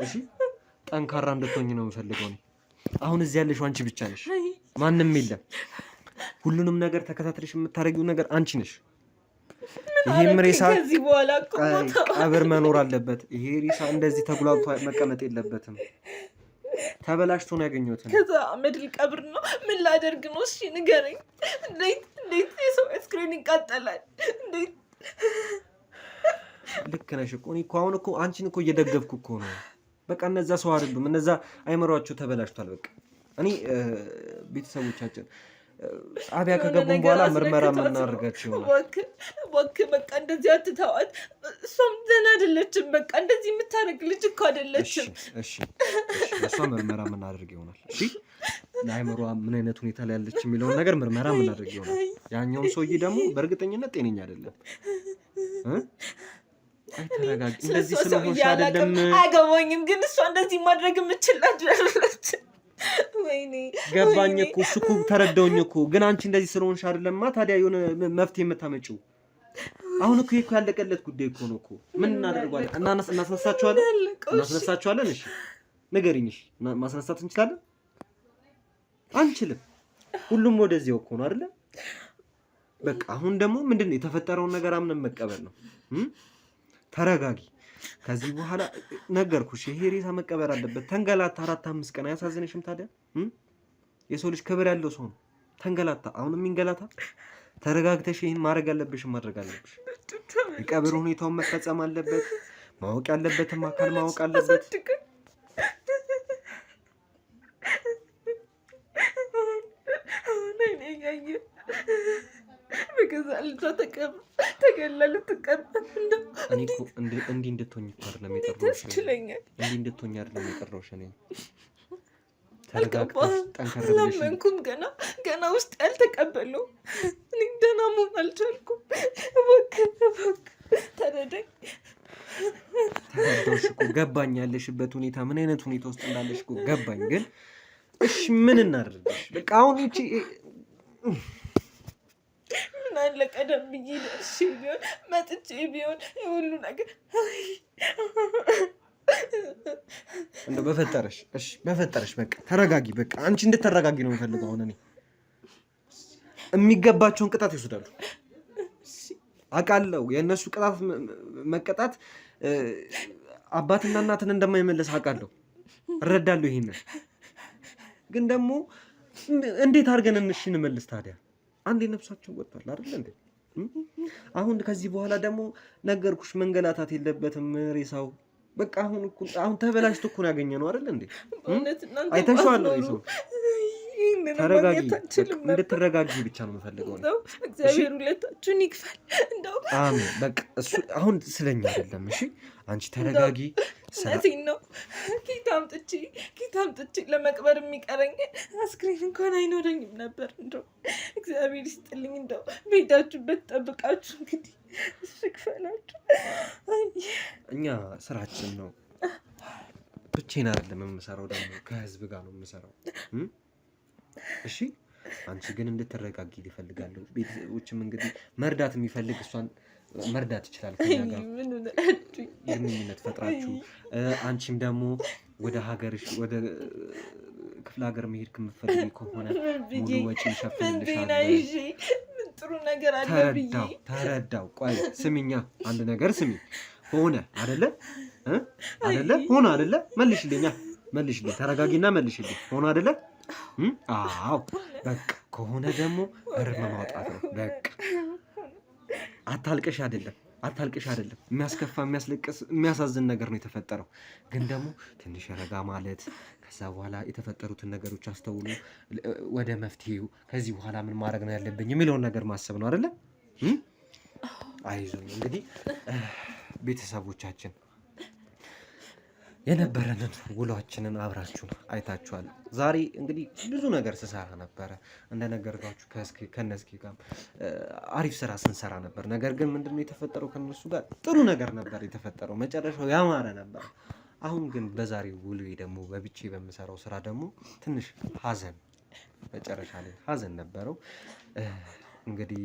እሺ ጠንካራ እንድትሆኝ ነው የምፈልገው። አሁን እዚህ ያለሽው አንቺ ብቻ ነሽ፣ ማንም የለም። ሁሉንም ነገር ተከታትለሽ የምታደርጊው ነገር አንቺ ነሽ። ይሄም ሬሳ ቀብር መኖር አለበት። ይሄ ሬሳ እንደዚህ ተጉላልቶ መቀመጥ የለበትም። ተበላሽቶ ነው ያገኘሁት። ከዛ አመድ ልቀብር ነው ምን ላደርግ ነው? እሺ ንገረኝ። እንዴት የሰው አስክሬን ይቃጠላል? እንዴት? ልክ ነሽ እኮ እኔ እኮ አሁን እኮ አንቺን እኮ እየደገፍኩ እኮ ነው። በቃ እነዛ ሰው አይደሉም፣ እነዛ አይመሯቸው ተበላሽቷል። በቃ እኔ ቤተሰቦቻችን ጣቢያ ከገቡን በኋላ ምርመራ የምናደርጋቸው ይሆናል። እባክህ በቃ እንደዚህ አትተዋት። እሷም ደህና አይደለችም። በቃ እንደዚህ የምታደርግ ልጅ እኮ አይደለችም። እሺ እሷ ምርመራ የምናደርግ ይሆናል። እሺ ለአይምሯ ምን አይነት ሁኔታ ላይ ያለች የሚለውን ነገር ምርመራ የምናደርግ ይሆናል። ያኛውን ሰውዬ ደግሞ በእርግጠኝነት ጤነኛ አይደለም። ተረጋጊ። እንደዚህ ስለሆንሽ አይደለም። አያገባኝም፣ ግን እሷ እንደዚህ ማድረግ የምችል አይደለች። ወይኔ ገባኝ እኮ እሱ እኮ ተረዳውኝ እኮ። ግን አንቺ እንደዚህ ስለሆንሽ አይደለማ ታዲያ የሆነ መፍትሄ የምታመጪው። አሁን እኮ ይሄ እኮ ያለቀለት ጉዳይ እኮ ነው እኮ። ምን እናደርጋለን? እናስነሳቸዋለን። እሺ ንገሪኝ። እሺ ማስነሳት እንችላለን? አንችልም። ሁሉም ወደዚያው እኮ ነው አይደለ? በቃ አሁን ደግሞ ምንድነው የተፈጠረውን ነገር አምነን መቀበል ነው። ተረጋጊ። ከዚህ በኋላ ነገርኩሽ፣ ይሄ ሬሳ መቀበር አለበት። ተንገላታ 4-5 ቀን አያሳዝንሽም ታዲያ? የሰው ልጅ ክብር ያለው ሰው ነው። ተንገላታ፣ አሁንም ይንገላታ። ተረጋግተሽ ይሄን ማድረግ ያለብሽም ማድረግ አለብሽ። የቀብር ሁኔታውን መፈጸም አለበት። ማወቅ ያለበትም አካል ማወቅ አለበት። በገዛ ልጇ ተገላ ልትቀበር እኔ እኮ እንዲህ እንድትሆኝ እኮ አይደለም የጠራሁሽ። እንዲህ እንድትሆኝ አይደለም የጠራሁሽ። እኔ ተረጋግተሽ ጠንከር ብለሽ አላመንኩም። ገና ውስጥ ያልተቀበለው እኔ ደህና መሆን አልቻልኩም። እባክህ ተረዳኝ። ተረዳሁሽ እኮ ገባኝ። ያለሽበት ሁኔታ ምን አይነት ሁኔታ ውስጥ እንዳለሽ እኮ ገባኝ። ግን እሺ ምን እናድርግሽ? በቃ አሁን እቺ ምን አለ ቀደም ብዬ ደርሼ ቢሆን መጥቼ ቢሆን የሁሉ ነገር እንደው በፈጠረሽ እሺ በፈጠረሽ በቃ ተረጋጊ። በቃ አንቺ እንድትረጋጊ ነው የምፈልገው። አሁን እኔ የሚገባቸውን ቅጣት ይወስዳሉ። አውቃለሁ የእነሱ ቅጣት መቀጣት አባትና እናትን እንደማይመለስ አውቃለሁ፣ እረዳለሁ። ይሄንን ግን ደግሞ እንዴት አድርገን እንሽ እንመልስ ታዲያ? አንዴ ነፍሳቸው ወጥቷል አይደል እንዴ? አሁን ከዚህ በኋላ ደግሞ ነገርኩሽ፣ መንገላታት የለበትም ሬሳው። በቃ አሁን ተበላሽቶ እኮ ነው ያገኘነው አይደል እንዴ? አይተሽዋል ሬሳው። ተረጋጊ። እንድትረጋጊ ብቻ ነው የምፈልገው ነው። እግዚአብሔር ሁለታችሁን ይክፈል። እንደው አሜን። በቃ እሱ አሁን ስለኛ አይደለም። እሺ አንቺ ተረጋጊ። እውነቴን ነው። ጌታ አምጥቼ ለመቅበር የሚቀረኝ አስክሬን እንኳን አይኖረኝም ነበር። እንደው እግዚአብሔር ይስጥልኝ። እንደው ቤታችሁበት ጠብቃችሁ እንግዲህ እሱ ይክፈላችሁ። እኛ ስራችን ነው። ብቻዬን አይደለም የምሰራው፣ ደግሞ ከህዝብ ጋር ነው የምሰራው። እሺ አንቺ ግን እንድትረጋጊ ይፈልጋለሁ። ቤተሰቦችም እንግዲህ መርዳት የሚፈልግ እሷን መርዳት ይችላል። ከኛ ጋር ግንኙነት ፈጥራችሁ አንቺም ደግሞ ወደ ሀገርሽ ወደ ክፍለ ሀገር መሄድ ከምትፈልጊ ከሆነ ሙሉ ወጪ ሸፍንልሻለሁ። ጥሩ ነገር አለ ብዬ ተረዳው። ቆይ ስሚኛ፣ አንድ ነገር ስሚ። ሆነ አይደለ ሆነ አይደለ? መልሽልኝ። ተረጋጊና መልሽልኝ። ሆነ አይደለ? አዎ በቃ ከሆነ ደግሞ እርም ማውጣት ነው። በቃ አታልቅሽ አይደለም የሚያስከፋ የሚያስለቅስ የሚያሳዝን ነገር ነው የተፈጠረው። ግን ደግሞ ትንሽ ረጋ ማለት፣ ከዛ በኋላ የተፈጠሩትን ነገሮች አስተውሉ፣ ወደ መፍትሄው ከዚህ በኋላ ምን ማድረግ ነው ያለብኝ የሚለውን ነገር ማሰብ ነው አይደለ? አይዞኝ እንግዲህ ቤተሰቦቻችን የነበረንን ውሏችንን አብራችሁን አይታችኋል። ዛሬ እንግዲህ ብዙ ነገር ስሰራ ነበረ እንደነገርኳችሁ። ከነስኪ ጋር አሪፍ ስራ ስንሰራ ነበር። ነገር ግን ምንድነው የተፈጠረው? ከነሱ ጋር ጥሩ ነገር ነበር የተፈጠረው፣ መጨረሻው ያማረ ነበር። አሁን ግን በዛሬው ውሎዬ ደግሞ በብቻዬ በምሰራው ስራ ደግሞ ትንሽ ሀዘን፣ መጨረሻ ላይ ሀዘን ነበረው። እንግዲህ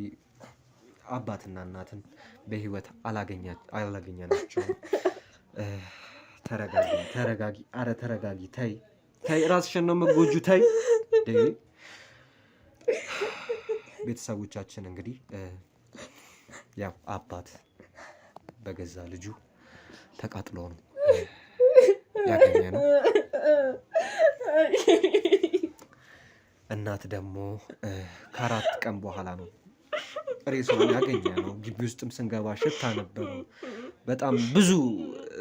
አባትና እናትን በህይወት አላገኘናቸውም። ተረጋጊ። አረ ተረጋጊ። ተይ ራስሽን ነው መጎጁ። ተይ ቤተሰቦቻችን እንግዲህ ያው አባት በገዛ ልጁ ተቃጥሎ ነው ያገኘነው። እናት ደግሞ ከ4 ቀን በኋላ ነው ሬሳውን ያገኘ ነው። ግቢ ውስጥም ስንገባ ሽታ ነበሩ። በጣም ብዙ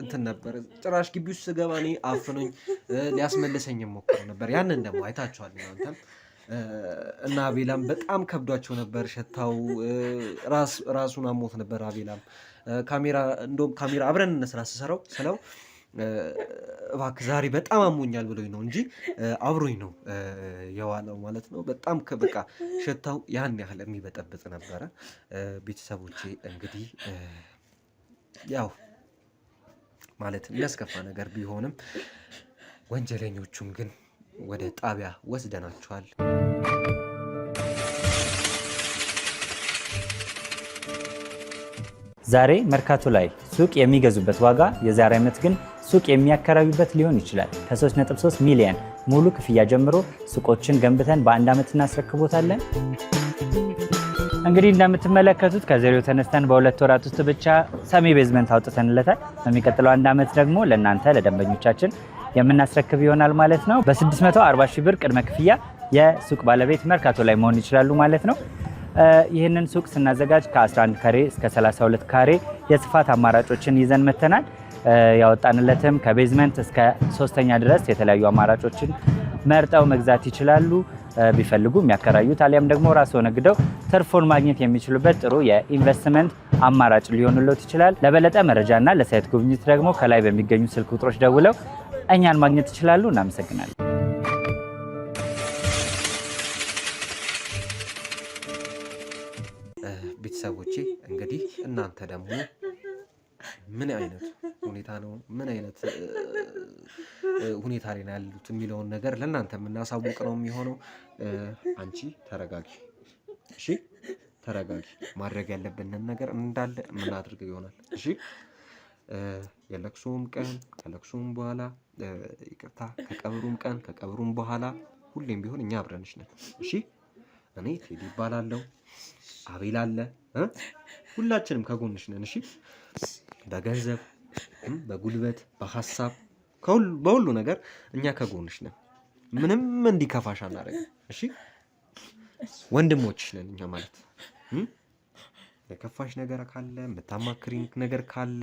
እንትን ነበር። ጭራሽ ግቢ ውስጥ ስገባ እኔ አፍኖኝ ሊያስመልሰኝ ሞክሮ ነበር። ያንን ደግሞ አይታችኋል እናንተም። እና አቤላም በጣም ከብዷቸው ነበር። ሸታው ራሱን አሞት ነበር። አቤላም እንደውም ካሜራ አብረን እንስራ ስሰራው ስለው እባክህ ዛሬ በጣም አሞኛል ብሎኝ ነው እንጂ አብሮኝ ነው የዋለው ማለት ነው። በጣም በቃ ሸታው ያን ያህል የሚበጠብጥ ነበረ። ቤተሰቦቼ እንግዲህ ያው ማለት የሚያስከፋ ነገር ቢሆንም ወንጀለኞቹን ግን ወደ ጣቢያ ወስደናቸዋል። ዛሬ መርካቶ ላይ ሱቅ የሚገዙበት ዋጋ የዛሬ ዓመት ግን ሱቅ የሚያከራዩበት ሊሆን ይችላል። ከ3.3 ሚሊዮን ሙሉ ክፍያ ጀምሮ ሱቆችን ገንብተን በ1 ዓመት እናስረክቦታለን። እንግዲህ እንደምትመለከቱት ከዜሮ ተነስተን በ2 ወራት ውስጥ ብቻ ሰሚ ቤዝመንት አውጥተንለታል። በሚቀጥለው 1 ዓመት ደግሞ ለእናንተ ለደንበኞቻችን የምናስረክብ ይሆናል ማለት ነው። በ640 ሺህ ብር ቅድመ ክፍያ የሱቅ ባለቤት መርካቶ ላይ መሆን ይችላሉ ማለት ነው። ይህንን ሱቅ ስናዘጋጅ ከ11 ካሬ እስከ 32 ካሬ የስፋት አማራጮችን ይዘን መተናል። ያወጣንለትም ከቤዝመንት እስከ 3ኛ ድረስ የተለያዩ አማራጮችን መርጠው መግዛት ይችላሉ። ቢፈልጉ የሚያከራዩት አሊያም ደግሞ ራስዎ ነግደው ትርፉን ማግኘት የሚችሉበት ጥሩ የኢንቨስትመንት አማራጭ ሊሆንሎት ይችላል። ለበለጠ መረጃና ለሳይት ጉብኝት ደግሞ ከላይ በሚገኙ ስልክ ቁጥሮች ደውለው እኛን ማግኘት ይችላሉ። እናመሰግናለን። ቤተሰቦቼ እንግዲህ እናንተ ደግሞ ምን አይነት ሁኔታ ነው ምን አይነት ሁኔታ ላይ ነው ያሉት የሚለውን ነገር ለእናንተ የምናሳውቅ ነው የሚሆነው። አንቺ ተረጋጊ፣ እሺ ተረጋጊ። ማድረግ ያለብንን ነገር እንዳለ የምናደርገው ይሆናል። እሺ የለቅሶም ቀን ከለቅሶም በኋላ ይቅርታ፣ ከቀብሩም ቀን ከቀብሩም በኋላ ሁሌም ቢሆን እኛ አብረንሽ ነን። እሺ እኔ ቴዲ ይባላለሁ፣ አቤል አለ፣ ሁላችንም ከጎንሽ ነን። እሺ በገንዘብ በጉልበት በሀሳብ በሁሉ ነገር እኛ ከጎንሽ ነን። ምንም እንዲከፋሽ አናደርግም። እሺ ወንድሞችሽ ነን እኛ ማለት። የከፋሽ ነገር ካለ የምታማክሪኝ ነገር ካለ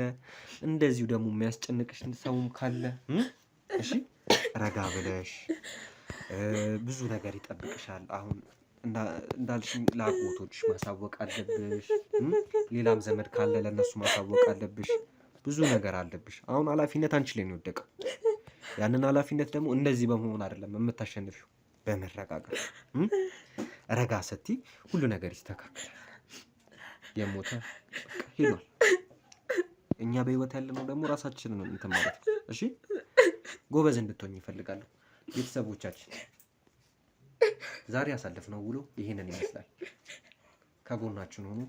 እንደዚሁ ደግሞ የሚያስጨንቅሽ ሰውም ካለ እሺ ረጋ ብለሽ ብዙ ነገር ይጠብቅሻል። አሁን እንዳልሽኝ ለአጎቶች ማሳወቅ አለብሽ። ሌላም ዘመድ ካለ ለነሱ ማሳወቅ አለብሽ። ብዙ ነገር አለብሽ። አሁን ኃላፊነት አንቺ ላይ ነው የወደቀው። ያንን ኃላፊነት ደግሞ እንደዚህ በመሆን አይደለም የምታሸንፊው፣ በመረጋጋት ረጋ ስትይ ሁሉ ነገር ይስተካከላል። የሞተ ሄዷል። እኛ በህይወት ያለነው ደግሞ ራሳችንን እንትን ማለት ነው። እሺ ጎበዝ እንድትሆኝ ይፈልጋለሁ። ቤተሰቦቻችን ዛሬ ያሳለፍነው ውሎ ይሄንን ይመስላል። ከጎናችን ሆኑ።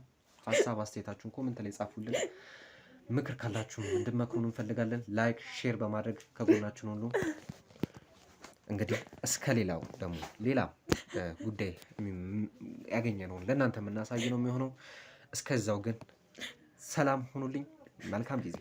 ሀሳብ አስተያየታችሁን ኮሜንት ላይ ጻፉልን። ምክር ካላችሁ እንድመክሩን እንፈልጋለን። ላይክ ሼር በማድረግ ከጎናችን ሁሉ እንግዲህ እስከ ሌላው ደግሞ ሌላ ጉዳይ ያገኘነውን ለእናንተ የምናሳይ ነው የሚሆነው። እስከዛው ግን ሰላም ሁኑልኝ። መልካም ጊዜ